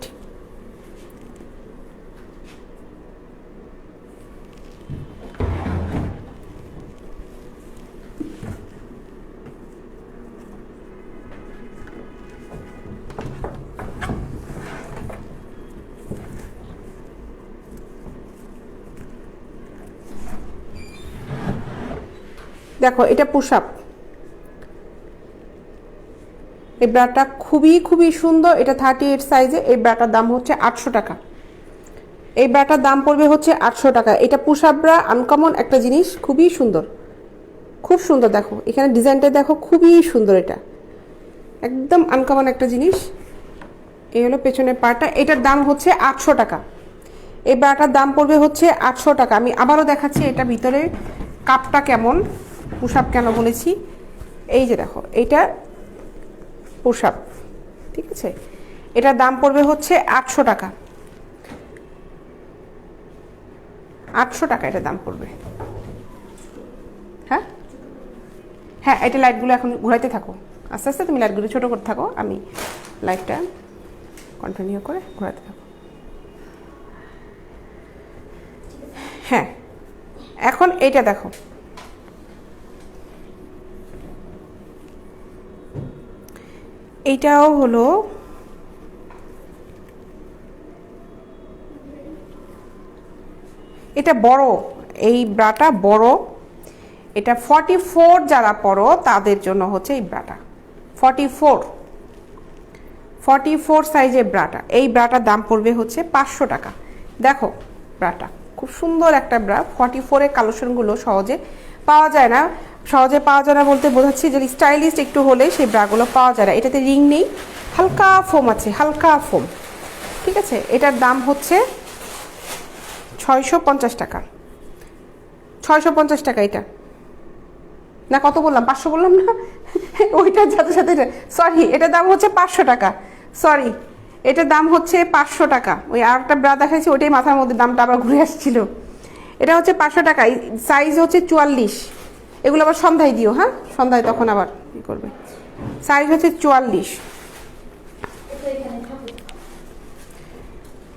A: দেখো এটা পুশআপ, এই ব্রাটা খুবই খুবই সুন্দর। এটা 38 সাইজে। এই ব্রাটার দাম হচ্ছে 800 টাকা। এই ব্রাটার দাম পড়বে হচ্ছে 800 টাকা। এটা পুশআপ ব্রা, আনকমন একটা জিনিস, খুবই সুন্দর, খুব সুন্দর। দেখো এখানে ডিজাইনটা দেখো, খুবই সুন্দর, এটা একদম আনকমন একটা জিনিস। এই হলো পেছনের পার্টটা। এটার দাম হচ্ছে 800 টাকা। এই ব্রাটার দাম পড়বে হচ্ছে 800 টাকা। আমি আবারও দেখাচ্ছি এটা ভিতরে কাপটা কেমন, পুশআপ কেন বলেছি। এই যে দেখো এইটা পুশআপ, ঠিক আছে। এটার দাম পড়বে হচ্ছে 800 টাকা, 800 টাকা এটার দাম পড়বে। হ্যাঁ হ্যাঁ, এটা লাইটগুলো এখন ঘোরাইতে থাকো, আস্তে আস্তে তুমি লাইটগুলো ছোটো করতে থাকো, আমি লাইটটা কন্টিনিউ করে ঘোরাতে থাকো। হ্যাঁ, এখন এইটা দেখো, এইটাও হলো এটা বড়, এই ব্রাটা বড়, এটা 44 যারা পরো তাদের জন্য হচ্ছে এই ব্রাটা 44 সাইজের ব্রাটা। এই ব্রাটার দাম পড়বে হচ্ছে 500 টাকা। দেখো ব্রাটা খুব সুন্দর একটা ব্রা, 44-এর কালেকশনগুলো সহজে পাওয়া যায় না। সহজে পাওয়া যায় না বলতে বোঝাচ্ছি যে স্টাইলিস্ট একটু হলে সেই ব্রাগুলো পাওয়া যায় না। এটাতে রিং নেই, হালকা ফোম আছে, হালকা ফোম, ঠিক আছে। এটার দাম হচ্ছে 650 টাকা। 650 টাকা এটা, না কত বললাম, 500 বললাম না ওইটার সাথে সাথে সরি, এটার দাম হচ্ছে 500 টাকা। সরি, এটার দাম হচ্ছে 500 টাকা। ওই আর একটা ব্রা দেখাচ্ছি ওইটাই মাথার মধ্যে দামটা আবার ঘুরে আসছিল। এটা হচ্ছে 500 টাকা, সাইজ হচ্ছে 44। এগুলো আবার সন্ধ্যায় দিও, হ্যাঁ সন্ধ্যায় তখন আবার কি করবে। সাইজ হচ্ছে 44।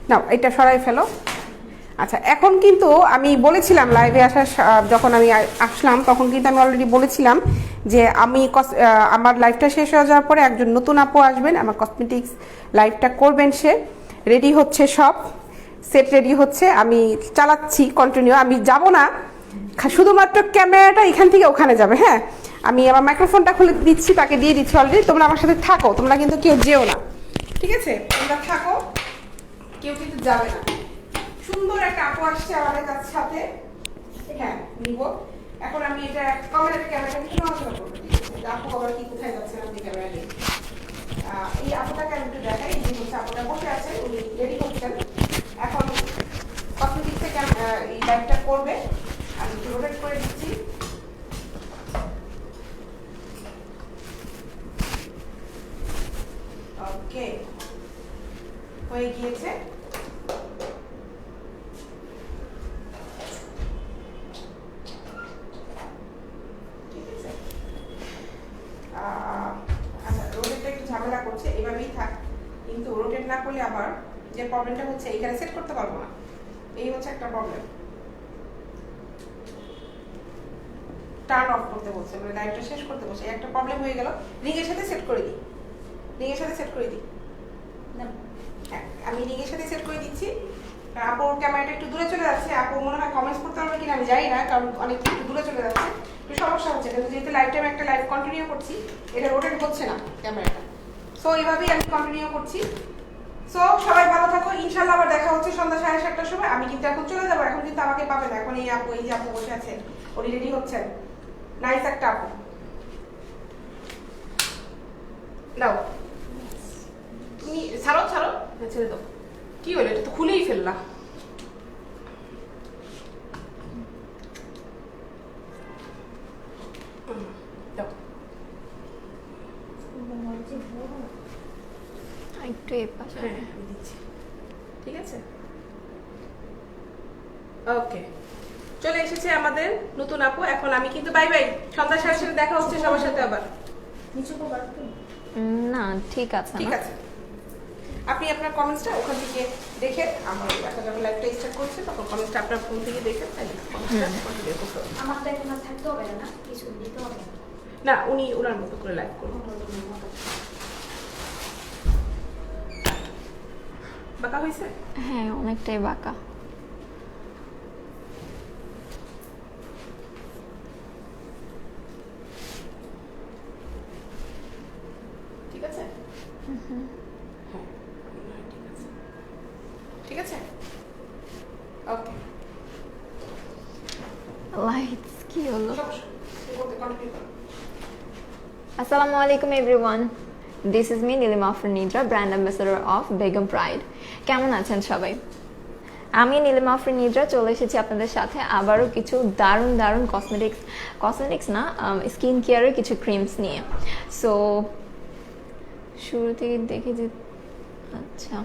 A: নাও এটা সরাই ফেলো। আচ্ছা, এখন কিন্তু আমি বলেছিলাম লাইভে আসার যখন আমি আসলাম তখন কিন্তু আমি অলরেডি বলেছিলাম যে আমি আমার লাইভটা শেষ হয়ে যাওয়ার পরে একজন নতুন আপু আসবেন, আমার কসমেটিক্স লাইভটা করবেন। সে রেডি হচ্ছে, সব সেট রেডি হচ্ছে, আমি চালাচ্ছি কন্টিনিউ, আমি যাব না, শুধুমাত্র ক্যামেরাটা এখান থেকে ওখানে যাবে। হ্যাঁ, আমি আমার মাইক্রোফোনটা খুলে দিচ্ছি, তাকে দিয়ে দিচ্ছি অলরেডি। তোমরা আমার সাথে থাকো, তোমরা কিন্তু কেউ যেও না, ঠিক আছে? তোমরা থাকো, কেউ কিন্তু যাবে না। সুন্দর একটা আপু আসছে আমাদের কাছে সাথে, হ্যাঁ নিব। এখন আমি এটা ক্যামেরাটা একটু নড়াচড়া করবো, আপু আবার কি কোথায় যাচ্ছে আপনি ক্যামেরা নিয়ে। এই আপুটাকে আমি একটু দেখাই, যে হচ্ছে আপুটা বসে আছে, উনি রেডি হচ্ছেন এখন কসমেটিক্স থেকে এই লাইভটা করবে। আমি একটু রোটেট করে দিচ্ছি। ওকে, হয়ে গিয়েছে। আচ্ছা, রোটেটটা একটু ঝামেলা করছে, এভাবেই থাক। কিন্তু রোটেট না করলে আবার যে প্রবলেমটা হচ্ছে এইখানে সেট করতে পারবো না, এই হচ্ছে একটা প্রবলেম। টার্ন অফ করতে বলছে, মানে লাইভটা শেষ করতে বলছে, একটা প্রবলেম হয়ে গেল। রিংয়ের সাথে সেট করে দিই, রিংয়ের সাথে সেট করে দিই। হ্যাঁ, আমি রিংয়ের সাথে সেট করে দিচ্ছি। আপুর ক্যামেরাটা একটু দূরে চলে যাচ্ছে, আপু মনে হয় কমেন্টস করতে পারবে কিনা আমি জানি না, কারণ অনেক একটু দূরে চলে যাচ্ছে, একটু সমস্যা হচ্ছে। কিন্তু যেহেতু লাইভ টাইম একটা লাইভ কন্টিনিউ করছি, এটা রোটেট হচ্ছে না ক্যামেরাটা, সো এইভাবেই আমি কন্টিনিউ করছি। সো সবাই ভালো থাকো, ইনশাল্লাহ আবার দেখা হচ্ছে সন্ধ্যা 7:30টার সময়। আমি কিন্তু এখন চলে যাবো, এখন কিন্তু আমাকে পাবে না। এখন এই আপু, এই যে আপু বসে আছে, উনি রেডি হচ্ছেন, নাইস একটা আপু। নাও তুমি ছাড়ো, ছাড়ো, ছেড়ে দাও। কি হলো, এটা তো খুলেই ফেললা।
B: একটু এই পাশে,
A: হ্যাঁ দিচ্ছি, ঠিক আছে। ওকে, চলে এসেছে আমাদের নতুন আপু। এখন আমি কিন্তু বাই বাই, সন্ধ্যা 7:30 দেখা হচ্ছে সবার সাথে আবার।
B: না ঠিক আছে,
A: ঠিক আছে, আপনি আপনার কমেন্টসটা ওখান থেকে দেখে, আমার এখন যখন লাইভটা স্টার্ট করছে তখন কমেন্টসটা আপনার ফোন থেকে দেখে
C: আমারটা এখন আর থাকতে হবে না, কিছু দিতে হবে
A: না, উনি ওনার মতো করে লাইভ করবেন। বাঁকা হয়েছে?
B: হ্যাঁ অনেকটাই বাঁকা।
A: ঠিক আছে, হ্যাঁ ঠিক আছে, ঠিক আছে, ওকে।
B: লাইটস কি হলো?
A: কন্টিনিউ করো।
B: আসসালামু আলাইকুম everyone, this is me Nilima Afrin Nidra, brand ambassador of Begum pride. কেমন আছেন সবাই? আমি নীলিমা আফরিন নিদ্রা চলে এসেছি আপনাদের সাথে আবারও কিছু দারুণ দারুণ কসমেটিক্স না, স্কিন কেয়ারের কিছু ক্রিমস নিয়ে। সো শুরু থেকে দেখে যে, আচ্ছা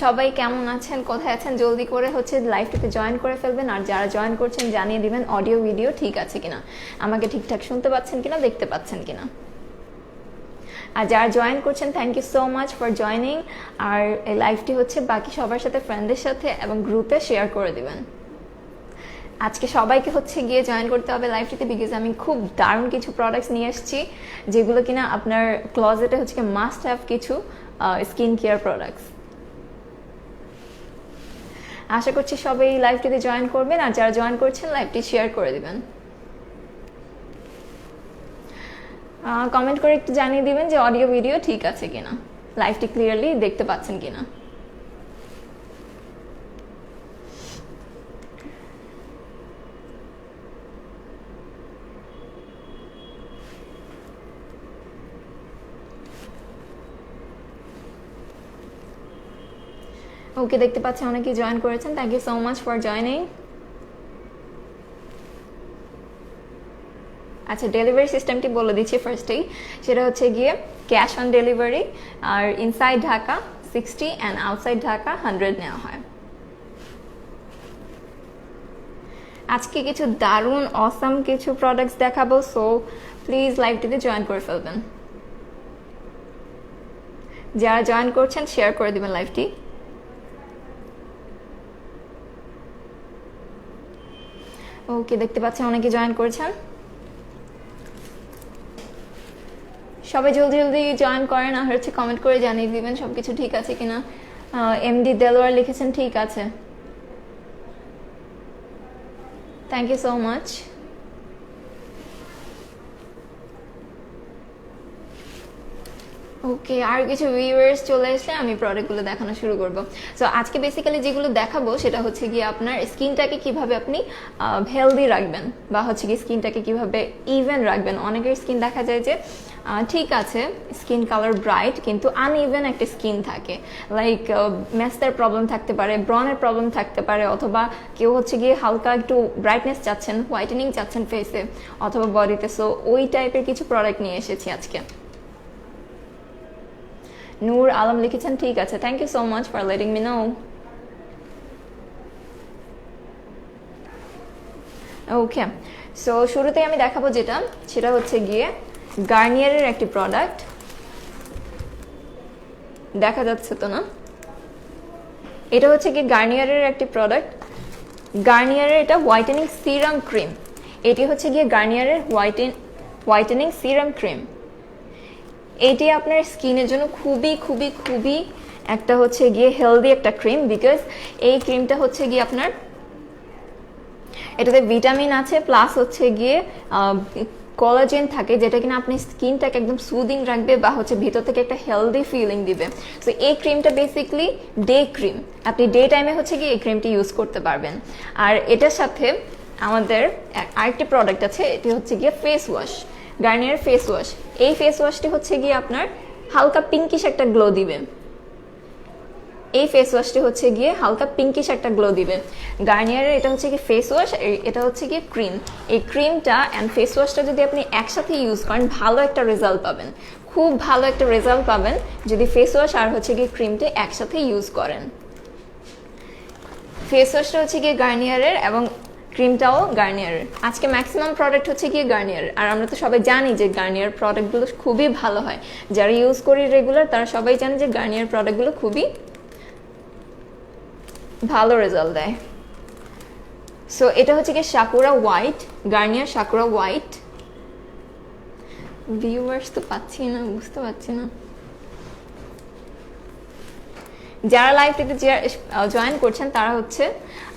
B: সবাই কেমন আছেন, কোথায় আছেন, জলদি করে হচ্ছে লাইভটাতে জয়েন করে ফেলবেন। আর যারা জয়েন করছেন জানিয়ে দিবেন অডিও ভিডিও ঠিক আছে কিনা, আমাকে ঠিকঠাক শুনতে পাচ্ছেন কিনা, দেখতে পাচ্ছেন কিনা। আর যারা জয়েন করছেন thank you so much for joining. আর এই লাইভটি হচ্ছে বাকি সবার সাথে, ফ্রেন্ডদের সাথে এবং গ্রুপে শেয়ার করে দিবেন। আজকে সবাইকে হচ্ছে গিয়ে জয়েন করতে হবে লাইভটিতে, বিকজ আমি খুব দারুণ কিছু প্রোডাক্টস নিয়ে এসেছি যেগুলো কিনা আপনার ক্লোজেটে হচ্ছে কি মাস্ট হ্যাভ কিছু স্কিন কেয়ার প্রোডাক্টস। আশা করছি সবাই লাইভটিতে জয়েন করবেন, আর যারা জয়েন করছেন লাইভটি শেয়ার করে দিবেন। কমেন্ট করে একটু জানিয়ে দিবেন যে অডিও ভিডিও ঠিক আছে কিনা, লাইভটি ক্লিয়ারলি দেখতে পাচ্ছেন কিনা। ওকে, দেখতে পাচ্ছি অনেকেই জয়েন করেছেন, thank you so much for joining. আচ্ছা, ডেলিভারি সিস্টেমটি বলে দিচ্ছি ফার্স্টেই, সেটা হচ্ছে গিয়ে ক্যাশ অন ডেলিভারি, আর inside Dhaka 60 and outside Dhaka 100 নেওয়া হয়। আজকে কিছু দারুণ অসাম কিছু প্রোডাক্টস দেখাবো, সো প্লিজ লাইভটিতে জয়েন করে ফেলবেন। যারা জয়েন করছেন শেয়ার করে দিবেন লাইভটি। ওকে, দেখতে পাচ্ছেন অনেকে জয়েন করেছেন, সবাই জলদি জলদি জয়েন করেন, আর হচ্ছে কমেন্ট করে জানিয়ে দিবেন সবকিছু ঠিক আছে কিনা। এমডি দেলোয়ার লিখেছেন ঠিক আছে, থ্যাংক ইউ সো মাচ। ওকে, আর কিছু ভিউয়ার্স চলে আসলে আমি প্রোডাক্টগুলো দেখানো শুরু করব। সো আজকে বেসিক্যালি যেগুলো দেখাবো সেটা হচ্ছে গিয়ে আপনার স্কিনটাকে কিভাবে আপনি হেলদি রাখবেন, বা হচ্ছে কি স্কিনটাকে কিভাবে ইভেন রাখবেন। অনেকের স্কিন দেখা যায় যে ঠিক আছে স্কিন কালার ব্রাইট, কিন্তু আনইভেন একটা স্কিন থাকে, লাইক মেস্তার প্রবলেম থাকতে পারে, ব্রনের প্রবলেম থাকতে পারে, অথবা কেউ হচ্ছে গিয়ে হালকা একটু ব্রাইটনেস চাচ্ছেন, হোয়াইটেনিং চাচ্ছেন ফেসে অথবা বডিতে। সো ওই টাইপের কিছু প্রোডাক্ট নিয়ে এসেছি আজকে। নূর আলম লিখেছেন ঠিক আছে, thank you so much for letting me know. Okay, so শুরুতে আমি দেখাবো যেটা, সেটা হচ্ছে গিয়ে গার্নিয়ারের একটি প্রোডাক্ট, দেখা যাচ্ছে তো না? এটা হচ্ছে কি গার্নিয়ারের একটি প্রোডাক্ট, গার্নিয়ারের এটা হোয়াইটেনিং সিরাম ক্রিম। এটি হচ্ছে গিয়ে গার্নিয়ারের হোয়াইটেনিং সিরাম ক্রিম। এটি আপনার স্কিনের জন্য খুবই খুবই খুবই একটা হচ্ছে গিয়ে হেলদি একটা ক্রিম, বিকজ এই ক্রিমটা হচ্ছে গিয়ে আপনার এটাতে ভিটামিন আছে, প্লাস হচ্ছে গিয়ে কোলাজেন থাকে, যেটা কিনা আপনি স্কিনটাকে একদম সুদিং রাখবে, বা হচ্ছে ভিতর থেকে একটা হেলদি ফিলিং দিবে। সো এই ক্রিমটা বেসিকলি ডে ক্রিম, আপনি ডে টাইমে হচ্ছে গিয়ে এই ক্রিমটি ইউজ করতে পারবেন। আর এটার সাথে আমাদের আরেকটি প্রোডাক্ট আছে, এটি হচ্ছে গিয়ে face wash, Garnier face wash. এই ফেস ওয়াশটি হচ্ছে গিয়ে আপনার হালকা পিঙ্কিশ একটা গ্লো দিবে। এই ফেস ওয়াশটি হচ্ছে গিয়ে হালকা পিঙ্কিশ একটা গ্লো দিবে। গার্নিয়ারের এটা হচ্ছে কি ফেস ওয়াশ, এটা হচ্ছে গিয়ে ক্রিম। এই ক্রিমটা অ্যান্ড ফেস ওয়াশটা যদি আপনি একসাথে ইউজ করেন, ভালো একটা রেজাল্ট পাবেন, খুব ভালো একটা রেজাল্ট পাবেন যদি ফেস ওয়াশ আর হচ্ছে গিয়ে ক্রিমটি একসাথে ইউজ করেন। ফেস ওয়াশটা হচ্ছে গিয়ে গার্নিয়ারের এবং ক্রিমটাও গার্নিয়ারের। আজকে ম্যাক্সিমাম প্রোডাক্ট হচ্ছে গিয়ে গার্নিয়ার, আর আমরা তো সবাই জানি যে গার্নিয়ার প্রোডাক্টগুলো খুবই ভালো হয়। যারা ইউজ করি রেগুলার তারা সবাই জানে যে গার্নিয়ার প্রোডাক্টগুলো খুবই ভালো রেজাল্ট দেয়। সো এটা হচ্ছে গিয়ে sakura white, Garnier sakura white. Viewers তো পাচ্ছি না, বুঝতে পারছি না। যারা লাইভটিতে জয়েন করছেন তারা হচ্ছে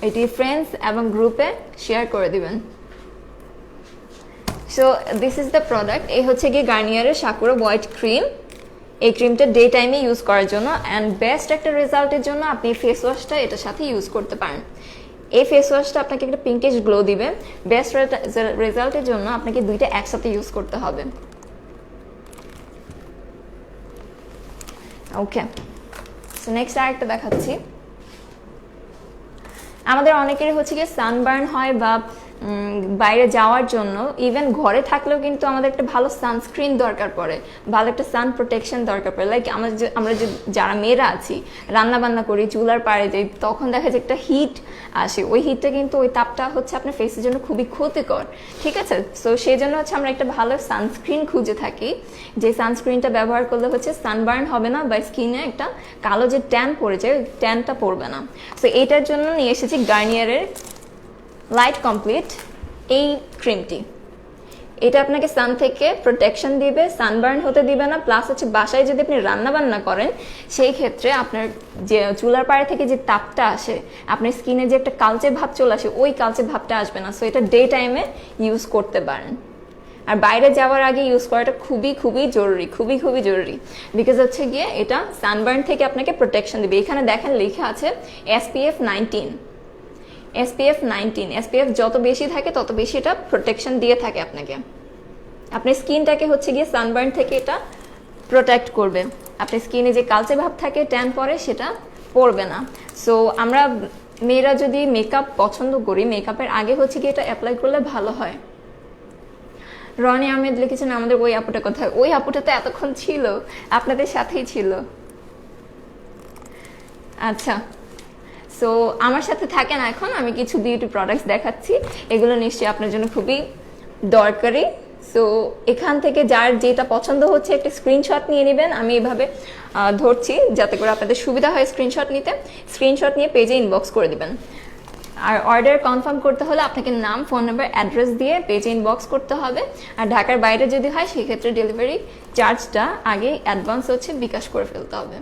B: এটি ফ্রেন্ডস এবং গ্রুপে শেয়ার করে দিবেন। So this is the product. এই হচ্ছে গিয়ে গার্নিয়ারের সাকুরা হোয়াইট ক্রিম। এই ক্রিমটা ডে টাইমে ইউজ করার জন্য, অ্যান্ড বেস্ট একটা রেজাল্টের জন্য আপনি ফেস ওয়াশটা এটার সাথে ইউজ করতে পারেন। এই ফেস ওয়াশটা আপনাকে একটা পিঙ্কিশ গ্লো দিবে। বেস্ট রেজাল্টের জন্য আপনাকে দুইটা একসাথে ইউজ করতে হবে। ওকে, সো নেক্সট আরেকটা দেখাচ্ছি। আমাদের অনেকেরই হচ্ছে গিয়ে সানবার্ন হয়, বা বাইরে যাওয়ার জন্য ইভেন ঘরে থাকলেও কিন্তু আমাদের একটা ভালো সানস্ক্রিন দরকার পড়ে, ভালো একটা সান প্রোটেকশন দরকার পড়ে। লাইক আমরা যে যারা মেয়েরা আছি, রান্না বান্না করি, চুলার পাড়ে যাই, তখন দেখা যায় একটা হিট আসে। ওই হিটটা কিন্তু, ওই তাপটা হচ্ছে আপনার ফেসের জন্য খুবই ক্ষতিকর, ঠিক আছে? সো সেই জন্য হচ্ছে আমরা একটা ভালো সানস্ক্রিন খুঁজে থাকি, যে সানস্ক্রিনটা ব্যবহার করলে হচ্ছে সানবার্ন হবে না, বা স্কিনে একটা কালো যে ট্যান পড়ে যায়, ওই ট্যানটা পড়বে না। সো এইটার জন্য নিয়ে এসেছি গার্নিয়ারের লাইট কমপ্লিট এই ক্রিমটি, এটা আপনাকে সান থেকে প্রোটেকশন দিবে, সানবার্ন হতে দিবে না, প্লাস হচ্ছে বাসায় যদি আপনি রান্না বান্না করেন সেই ক্ষেত্রে আপনার যে চুলার পাড়ে থেকে যে তাপটা আসে, আপনার স্কিনে যে একটা কালচে ভাব চলে আসে, ওই কালচে ভাবটা আসবে না। সো এটা ডে টাইমে ইউজ করতে পারেন। আর বাইরে যাওয়ার আগে ইউজ করাটা খুবই খুবই জরুরি, খুবই খুবই জরুরি, বিকজ হচ্ছে গিয়ে এটা সানবার্ন থেকে আপনাকে প্রোটেকশন দিবে। এখানে দেখেন লেখা আছে SPF 19, SPF 19, SPF যত বেশি থাকে তত বেশি এটা প্রোটেকশন দিয়ে থাকে আপনাকে, আপনার স্কিনটাকে হচ্ছে গিয়ে সানবার্ন থেকে এটা প্রোটেক্ট করবে, আপনার স্কিনে যে কালচে ভাব থাকে, ট্যান পরে, সেটা পড়বে না। সো আমরা মেয়েরা যদি মেকআপ পছন্দ করি, মেকআপের আগে হচ্ছে গিয়ে এটা অ্যাপ্লাই করলে ভালো হয়। রনি আহমেদ লিখেছেন আমাদের ওই আপুটা কোথায়? ওই আপুটা তো এতক্ষণ ছিল, আপনাদের সাথেই ছিল। আচ্ছা, সো আমার সাথে থাকেন, এখন আমি কিছু বিউটি প্রোডাক্টস দেখাচ্ছি, এগুলো নিশ্চয়ই আপনার জন্য খুবই দরকারি। সো এখান থেকে যার যেটা পছন্দ হচ্ছে একটা স্ক্রিনশট নিয়ে নেবেন। আমি এভাবে ধরছি যাতে করে আপনাদের সুবিধা হয় স্ক্রিনশট নিতে। স্ক্রিনশট নিয়ে পেজে ইনবক্স করে দিবেন। আর অর্ডার কনফার্ম করতে হলে আপনাকে নাম, ফোন নাম্বার, অ্যাড্রেস দিয়ে পেজে ইনবক্স করতে হবে। আর ঢাকার বাইরে যদি হয় সেক্ষেত্রে ডেলিভারি চার্জটা আগে অ্যাডভান্স হচ্ছে বিকাশ করে ফেলতে হবে।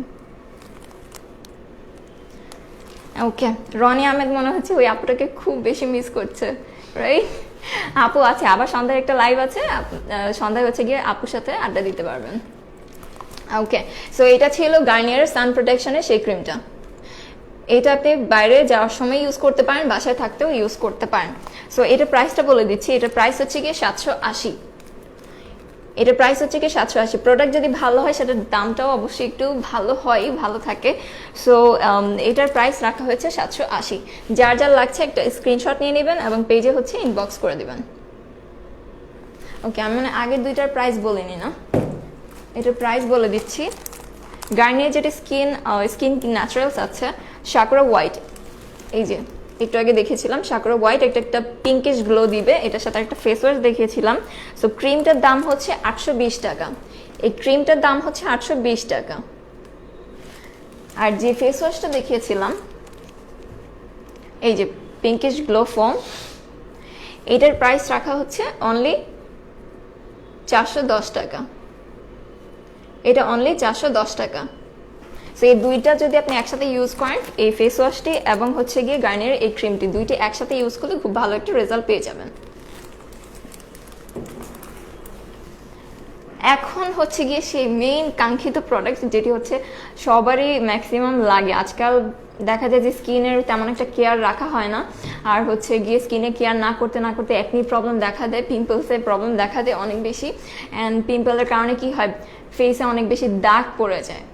B: ওকে, রনি আহমেদ মনে হচ্ছে ওই আপুটাকে খুব বেশি মিস করছে, রাইট? আপু আছে, আবার সন্ধ্যায় একটা লাইভ আছে, সন্ধ্যায় হচ্ছে গিয়ে আপুর সাথে আড্ডা দিতে পারবেন। ওকে, সো এটা ছিল গার্নিয়ার সান প্রোটেকশনের সেই ক্রিমটা। এটা আপনি বাইরে যাওয়ার সময় ইউজ করতে পারেন, বাসায় থাকতেও ইউজ করতে পারেন। সো এটার প্রাইসটা বলে দিচ্ছি, এটার প্রাইস হচ্ছে গিয়ে 780। এটার প্রাইস হচ্ছে কি 780। প্রোডাক্ট যদি ভালো হয় সেটার দামটাও অবশ্যই একটু ভালো হয়, ভালো থাকে। সো এটার প্রাইস রাখা হয়েছে 780। যার যার লাগছে একটা স্ক্রিনশট নিয়ে নেবেন এবং পেজে হচ্ছে ইনবক্স করে দিবেন। ওকে, আমি মানে আগের দুইটার প্রাইস বলিনি না, এটার প্রাইস বলে দিচ্ছি। গার্নিয়ার যেটা স্কিন ন্যাচারালস আছে, সাকুরা হোয়াইট, এই যে একটু আগে দেখেছিলাম সাকুরা হোয়াইট, একটা পিঙ্কিশ গ্লো দিবে, এটার সাথে একটা ফেস ওয়াশ দেখিয়েছিলাম। সো ক্রিমটার দাম হচ্ছে 820 টাকা, এই ক্রিমটার দাম হচ্ছে 820 টাকা। আর যে ফেস ওয়াশটা দেখিয়েছিলাম, এই যে পিঙ্কিশ গ্লো ফোম, এটার প্রাইস রাখা হচ্ছে অনলি 410 টাকা। এটা অনলি 410 টাকা। সো এই দুইটা যদি আপনি একসাথে ইউজ করেন, এই ফেস ওয়াশটি এবং হচ্ছে গিয়ে গার্নিয়ার এই ক্রিমটি, দুইটি একসাথে ইউজ করলে খুব ভালো একটা রেজাল্ট পেয়ে যাবেন। এখন হচ্ছে গিয়ে সেই মেইন কাঙ্ক্ষিত প্রোডাক্ট, যেটি হচ্ছে সবারই ম্যাক্সিমাম লাগে। আজকাল দেখা যায় যে স্কিনের তেমন একটা কেয়ার রাখা হয় না, আর হচ্ছে গিয়ে স্কিনে কেয়ার না করতে না করতে একনি প্রবলেম দেখা দেয়, পিম্পলসের প্রবলেম দেখা দেয় অনেক বেশি। অ্যান্ড পিম্পলের কারণে কি হয়, ফেসে অনেক বেশি দাগ পড়ে যায়,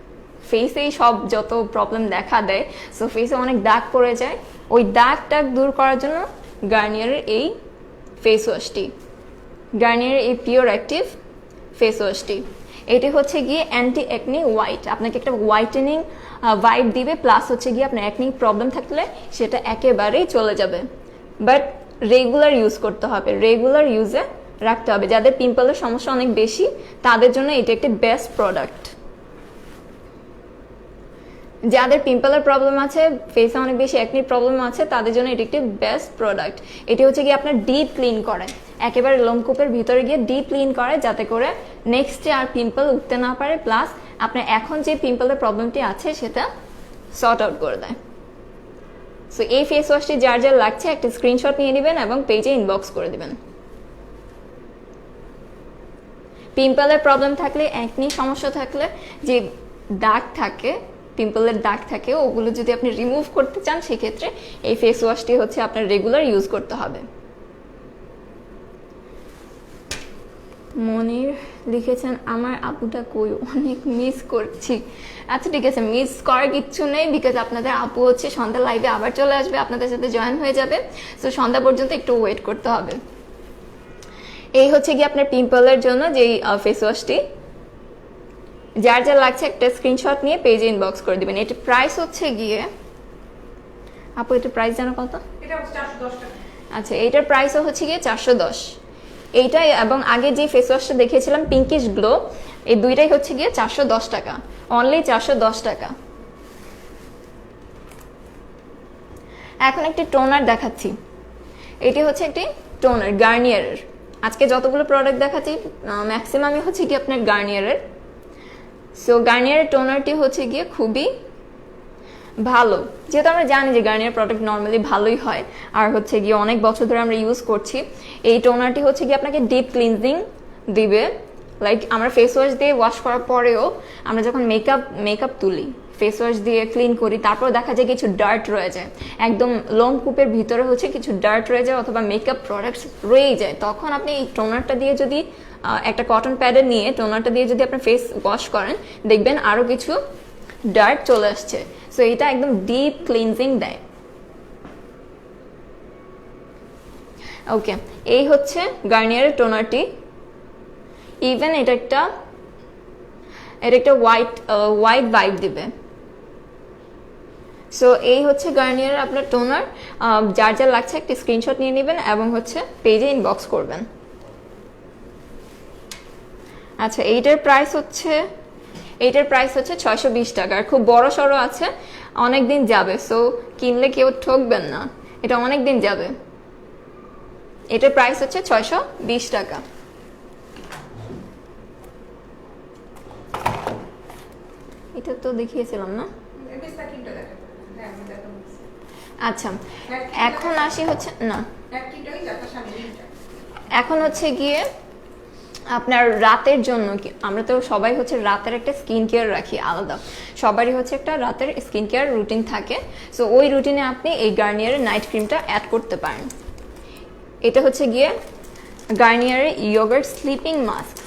B: ফেসেই সব যত প্রবলেম দেখা দেয়। সো ফেসে অনেক দাগ পড়ে যায়, ওই দাগটা দূর করার জন্য গার্নিয়ারের এই ফেস ওয়াশটি, গার্নিয়ারের এই পিওর অ্যাক্টিভ ফেস ওয়াশটি, এটি হচ্ছে গিয়ে অ্যান্টি অ্যাকনি হোয়াইট, আপনাকে একটা হোয়াইটেনিং ভাইব দিবে, প্লাস হচ্ছে গিয়ে আপনার অ্যাকনি প্রবলেম থাকলে সেটা একেবারেই চলে যাবে। বাট রেগুলার ইউজ করতে হবে, রেগুলার ইউজে রাখতে হবে। যাদের পিম্পলের সমস্যা অনেক বেশি তাদের জন্য এটি একটি বেস্ট প্রোডাক্ট। যাদের পিম্পলের প্রবলেম আছে, ফেসে অনেক বেশি অ্যাকনি প্রবলেম আছে, তাদের জন্য এটি একটি বেস্ট প্রোডাক্ট। এটি হচ্ছে গিয়ে আপনার ডিপ ক্লিন করে, একেবারে লোমকূপের ভিতরে গিয়ে ডিপ ক্লিন করে, যাতে করে নেক্সটে আর পিম্পল উঠতে না পারে, প্লাস আপনার এখন যে পিম্পলের প্রবলেমটি আছে সেটা সর্ট আউট করে দেয়। সো এই ফেস ওয়াশটি যার যার লাগছে একটা স্ক্রিনশট নিয়ে নেবেন এবং পেজে ইনবক্স করে দেবেন। পিম্পলের প্রবলেম থাকলে, অ্যাকনি সমস্যা থাকলে, যে দাগ থাকে, পিম্পলের দাগ থাকে, ওগুলো যদি আপনি রিমুভ করতে চান সেক্ষেত্রে এই ফেস ওয়াশটি হচ্ছে আপনার রেগুলার ইউজ করতে হবে। মনির লিখেছেন আমার আপুটা কই, অনেক মিস করছি। আচ্ছা ঠিক আছে, মিস করার কিচ্ছু নেই, বিকজ আপনাদের আপু হচ্ছে সন্ধ্যা লাইভে আবার চলে আসবে, আপনাদের সাথে জয়েন হয়ে যাবে। সো সন্ধ্যা পর্যন্ত একটু ওয়েট করতে হবে। এই হচ্ছে কি আপনার পিম্পলের জন্য যেই ফেস ওয়াশটি, যার যা লাগছে একটা স্ক্রিনশট নিয়ে পেজে ইনবক্স করে দিবেন। এটা প্রাইস হচ্ছে গিয়ে, আপু এটা প্রাইস জানো কত?
A: এটা হচ্ছে 410 টাকা।
B: আচ্ছা, এইটার প্রাইসও হচ্ছে গিয়ে 410। এইটাই এবং আগে যে ফেস ওয়াশটা দেখিয়েছিলাম পিঙ্কিশ গ্লো, এই দুইটাই হচ্ছে গিয়ে 410 টাকা, অনলি 410 টাকা। এখন একটি টোনার দেখাচ্ছি, এটি হচ্ছে একটি টোনার গার্নিয়ারের। আজকে যতগুলো প্রোডাক্ট দেখাচ্ছি ম্যাক্সিমামই হচ্ছে কি আপনার গার্নিয়ারের। সো গার্নিয়ারের টোনারটি হচ্ছে গিয়ে খুবই ভালো, যেহেতু আমরা জানি যে গার্নিয়ার প্রোডাক্ট নর্মালি ভালোই হয় আর হচ্ছে গিয়ে অনেক বছর ধরে আমরা ইউজ করছি। এই টোনারটি হচ্ছে গিয়ে আপনাকে ডিপ ক্লিনজিং দিবে। লাইক আমরা ফেস ওয়াশ দিয়ে ওয়াশ করার পরেও আমরা যখন মেকআপ তুলি, ফেস ওয়াশ দিয়ে ক্লিন করি, তারপর দেখা যায় কিছু ডার্ট রয়ে যায়, একদম লোম কূপের ভিতরে হচ্ছে কিছু ডার্ট রয়ে যায় অথবা মেকআপ প্রোডাক্টস রয়েই যায়। তখন আপনি এই টোনারটা দিয়ে যদি একটা কটন প্যাডে নিয়ে টোনারটা দিয়ে যদি আপনার ফেস ওয়াশ করেন, দেখবেন আরও কিছু ডার্ট চলে আসছে। সো এটা একদম ডিপ ক্লিনজিং দেয়। ওকে, এই হচ্ছে গার্নিয়ারের টোনারটি। ইভেন এটা একটা হোয়াইট ভাইব দিবে। সো এই হচ্ছে গার্নিয়ারের আপনার টোনার। যার যার লাগছে একটা স্ক্রিনশট নিয়ে নেবেন এবং হচ্ছে পেজে ইনবক্স করবেন। আচ্ছা, এইটার প্রাইস হচ্ছে 620 টাকা। আর খুব বড় সড়ো আছে, অনেক দিন যাবে। সো কিনলে কেউ ঠকবেন না, এটা অনেক দিন যাবে। এটার প্রাইস হচ্ছে 620 টাকা। এটা তো দেখিয়েছিলাম না? আচ্ছা, এখন আসি হচ্ছে না, এখন হচ্ছে গিয়ে আপনার রাতের জন্য আমরা তো সবাই হচ্ছে রাতের একটা স্কিন কেয়ার রাখি আলাদা, সবারই হচ্ছে একটা রাতের স্কিন কেয়ার রুটিন থাকে। সো ওই রুটিনে আপনি এই গার্নিয়ারের নাইট ক্রিমটা অ্যাড করতে পারেন। এটা হচ্ছে গিয়ে গার্নিয়ারের ইয়োগার্ট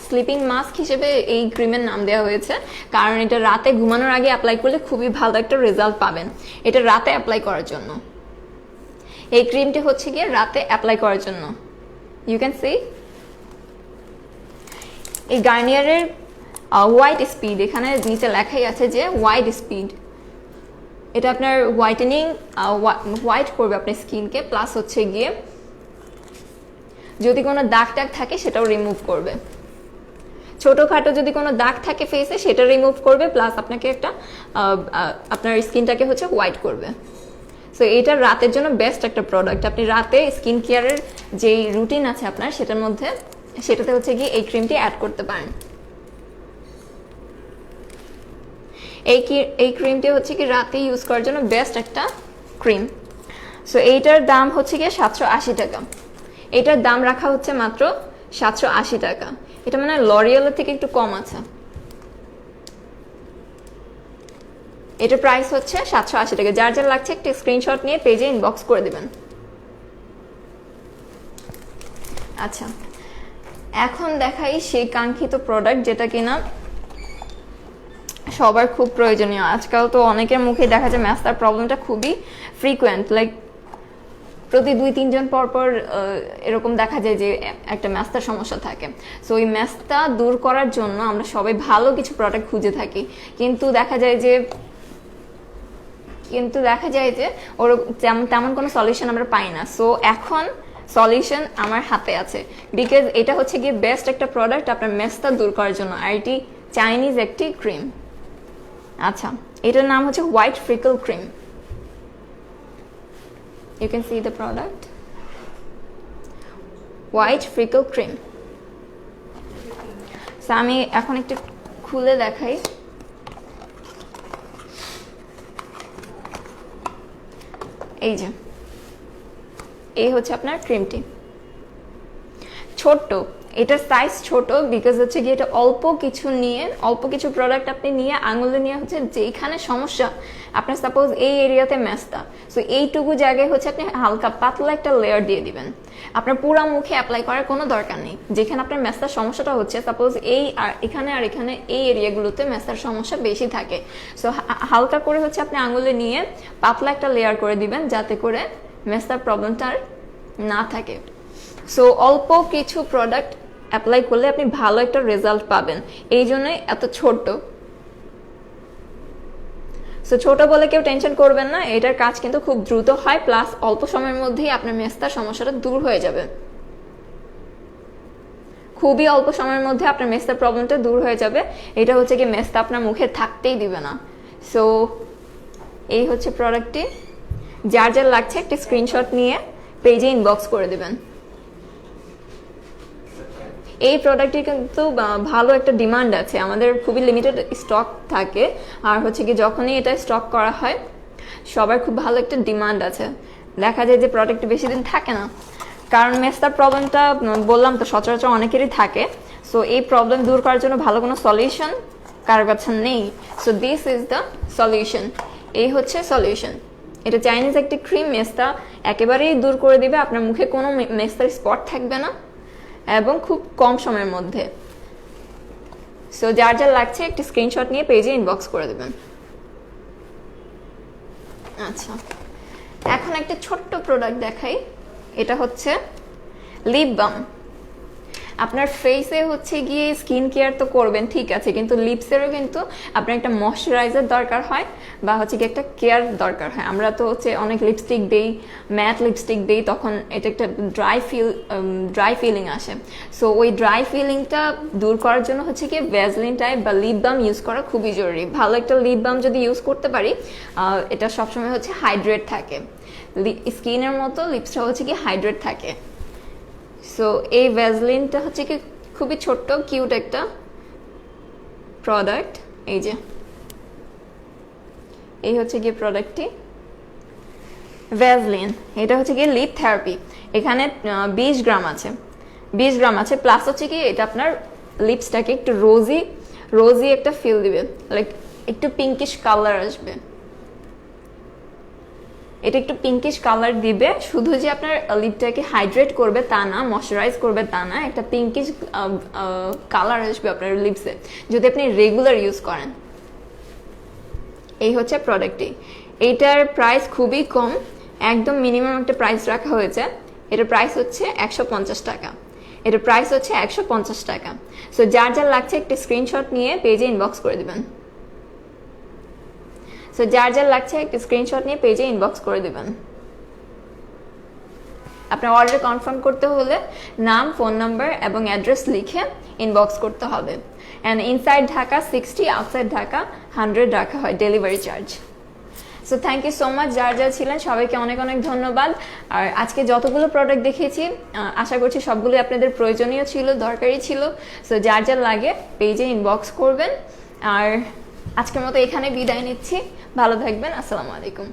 B: স্লিপিং মাস্ক হিসেবে এই ক্রিমের নাম দেওয়া হয়েছে, কারণ এটা রাতে ঘুমানোর আগে অ্যাপ্লাই করলে খুবই ভালো একটা রেজাল্ট পাবেন। এটা রাতে অ্যাপ্লাই করার জন্য, এই ক্রিমটি হচ্ছে গিয়ে রাতে অ্যাপ্লাই করার জন্য। ইউ ক্যান সি এই গার্নিয়ারের হোয়াইট স্পিড, এখানে নিচে লেখাই আছে যে হোয়াইট স্পিড। এটা আপনার হোয়াইট করবে আপনার স্কিনকে, প্লাস হচ্ছে গিয়ে যদি কোনো দাগ টাগ থাকে সেটাও রিমুভ করবে। ছোটখাটো যদি কোনো দাগ থাকে ফেসে সেটা রিমুভ করবে, প্লাস আপনাকে একটা আপনার স্কিনটাকে হচ্ছে হোয়াইট করবে। সো এটা রাতের জন্য বেস্ট একটা প্রোডাক্ট। আপনি রাতে স্কিন কেয়ারের যেই রুটিন আছে আপনার সেটাতে হচ্ছে গিয়ে এই ক্রিমটি অ্যাড করতে পারেন। এই ক্রিমটি হচ্ছে কি রাতে ইউজ করার জন্য বেস্ট একটা ক্রিম। সো এইটার দাম হচ্ছে গিয়ে 780 টাকা। এটার দাম রাখা হচ্ছে মাত্র 780 টাকা। এটা মানে লরিয়ালের থেকে একটু কম আছে। এটার প্রাইস হচ্ছে 780 টাকা। যার যার লাগছে একটা স্ক্রিনশট নিয়ে পেজে ইনবক্স করে দিবেন। আচ্ছা, এখন দেখাই সেই কাঙ্ক্ষিত প্রোডাক্ট যেটা কিনা সবার খুব প্রয়োজনীয়। আজকাল তো অনেকের মুখে দেখা যায় ম্যাস্তার প্রবলেমটা খুবই ফ্রিকুয়েন্ট, লাইক প্রতি 2-3 জন পর এরকম দেখা যায় যে একটা ম্যাস্তার সমস্যা থাকে। সো এই ম্যাস্তা দূর করার জন্য আমরা সবাই ভালো কিছু প্রোডাক্ট খুঁজে থাকি, কিন্তু দেখা যায় যে ওর তেমন কোনো সলিউশন আমরা পাই না। সো এখন সলিউশন আমার হাতে আছে, বিকজ এটা হচ্ছে গিয়ে বেস্ট একটা প্রোডাক্ট আপনার ম্যাস্তা দূর করার জন্য। আর এটি চাইনিজ একটি ক্রিম। আচ্ছা, এটার নাম হচ্ছে white freckle cream. You can see the product, white freckle cream. So আমি এখন একটু খুলে দেখাই। এই হচ্ছে আপনার ক্রিমটি। ছোট্ট, এটার সাইজ ছোট, বিকজ হচ্ছে গিয়ে এটা অল্প কিছু প্রোডাক্ট আপনি নিয়ে আঙুলে নিয়ে হচ্ছে যেখানে সমস্যা আপনার, সাপোজ এই এরিয়াতে ম্যাস্তা, সো এইটুকু জায়গায় হচ্ছে আপনি হালকা পাতলা একটা লেয়ার দিয়ে দিবেন। আপনার পুরো মুখে অ্যাপ্লাই করার কোনো দরকার নেই। যেখানে আপনার ম্যাস্তার সমস্যাটা হচ্ছে, সাপোজ এখানে এই এরিয়াগুলোতে ম্যাস্তার সমস্যা বেশি থাকে, সো হালকা করে হচ্ছে আপনি আঙুলে নিয়ে পাতলা একটা লেয়ার করে দিবেন, যাতে করে ম্যাস্তার প্রবলেমটা আর না থাকে। সো অল্প কিছু প্রোডাক্ট অ্যাপ্লাই করলে আপনি ভালো একটা রেজাল্ট পাবেন, এই জন্যই এত ছোট। সো ছোট বলে কেউ টেনশন করবেন না, এটার কাজ কিন্তু খুব দ্রুত হয়, প্লাস অল্প সময়ের মধ্যেই আপনার ম্যাস্তার সমস্যাটা দূর হয়ে যাবে। খুবই অল্প সময়ের মধ্যে আপনার ম্যাস্তার প্রবলেমটা দূর হয়ে যাবে। এটা হচ্ছে কি ম্যাস্তা আপনার মুখে থাকতেই দিবে না। সো এই হচ্ছে প্রোডাক্টটি। যার যার লাগছে একটা স্ক্রিনশট নিয়ে পেজে ইনবক্স করে দেবেন। এই প্রোডাক্টটির কিন্তু ভালো একটা ডিমান্ড আছে, আমাদের খুবই লিমিটেড স্টক থাকে, আর হচ্ছে কি যখনই এটা স্টক করা হয় সবার খুব ভালো একটা ডিমান্ড আছে। দেখা যায় যে প্রোডাক্ট বেশি দিন থাকে না, কারণ মেস্তার প্রবলেমটা বললাম তো সচরাচর অনেকেরই থাকে। সো এই প্রবলেম দূর করার জন্য ভালো কোনো সলিউশন কারোর কাছে নেই। So this is the solution. এই হচ্ছে সলিউশন। এটা চাইনিজ একটি ক্রিম, মেস্তা একেবারেই দূর করে দিবে, আপনার মুখে কোনো মেস্তার স্পট থাকবে না এবং খুব কম সময়ের মধ্যে। সো যার যার লাগছে একটি স্ক্রিনশট নিয়ে পেজে ইনবক্স করে দেবেন। আচ্ছা, এখন একটা ছোট্ট প্রোডাক্ট দেখাই। এটা হচ্ছে লিপ বাম। আপনার ফেসে হচ্ছে গিয়ে স্কিন কেয়ার তো করবেন ঠিক আছে, কিন্তু লিপসেরও কিন্তু আপনার একটা ময়শ্চারাইজার দরকার হয় বা হচ্ছে কি একটা কেয়ার দরকার হয়। আমরা তো হচ্ছে অনেক লিপস্টিক দেই, ম্যাট লিপস্টিক দেই, তখন এটা একটা ড্রাই ফিলিং আসে। সো ওই ড্রাই ফিলিংটা দূর করার জন্য হচ্ছে কি ভ্যাসলিন টাইপ বা লিপ বাম ইউজ করা খুবই জরুরি। ভালো একটা লিপ বাম যদি ইউজ করতে পারি, এটা সবসময় হচ্ছে হাইড্রেট থাকে, স্কিনের মতো লিপসটা হচ্ছে কি হাইড্রেট থাকে। সো এই ভ্যাসলিনটা হচ্ছে কি খুবই ছোট্ট কিউট একটা প্রোডাক্ট। এই যে এই হচ্ছে গিয়ে প্রোডাক্টটি ভ্যাসলিন। এটা হচ্ছে গিয়ে লিপ থেরাপি। এখানে 20 গ্রাম আছে, 20 গ্রাম আছে, প্লাস হচ্ছে কি এটা আপনার লিপসটাকে একটু রোজি একটা ফিল দিবে, লাইক একটু পিঙ্কিশ কালার আসবে। এটা একটু পিঙ্কিশ কালার দিবে, শুধু যে আপনার লিপটাকে হাইড্রেট করবে তা না, ময়শ্চারাইজ করবে তা না, একটা পিঙ্কিশ কালার আসবে আপনার লিপসে যদি আপনি রেগুলার ইউজ করেন। এই হচ্ছে প্রোডাক্টটি। এইটার প্রাইস খুবই কম, একদম মিনিমাম একটা প্রাইস রাখা হয়েছে। এটার প্রাইস হচ্ছে 150 টাকা। এটার প্রাইস হচ্ছে 150 টাকা। সো যার যার লাগছে একটি স্ক্রিনশট নিয়ে পেজে ইনবক্স করে দিবেন। সো যার যার লাগছে একটা স্ক্রিনশট নিয়ে পেজে ইনবক্স করে দেবেন। আপনার অর্ডার কনফার্ম করতে হলে নাম, ফোন নাম্বার এবং অ্যাড্রেস লিখে ইনবক্স করতে হবে। And inside Dhaka 60, outside Dhaka 100 রাখা হয় delivery charge. So thank you so much যার যা ছিলেন, সবাইকে অনেক অনেক ধন্যবাদ। আর আজকে যতগুলো প্রোডাক্ট দেখিয়েছি আশা করছি সবগুলোই আপনাদের প্রয়োজনীয় ছিল, দরকারি ছিল। সো যার যার লাগে পেজে ইনবক্স করবেন। আর আজকের মতো এখানে বিদায় নিচ্ছি। ভালো থাকবেন। আসসালামু আলাইকুম।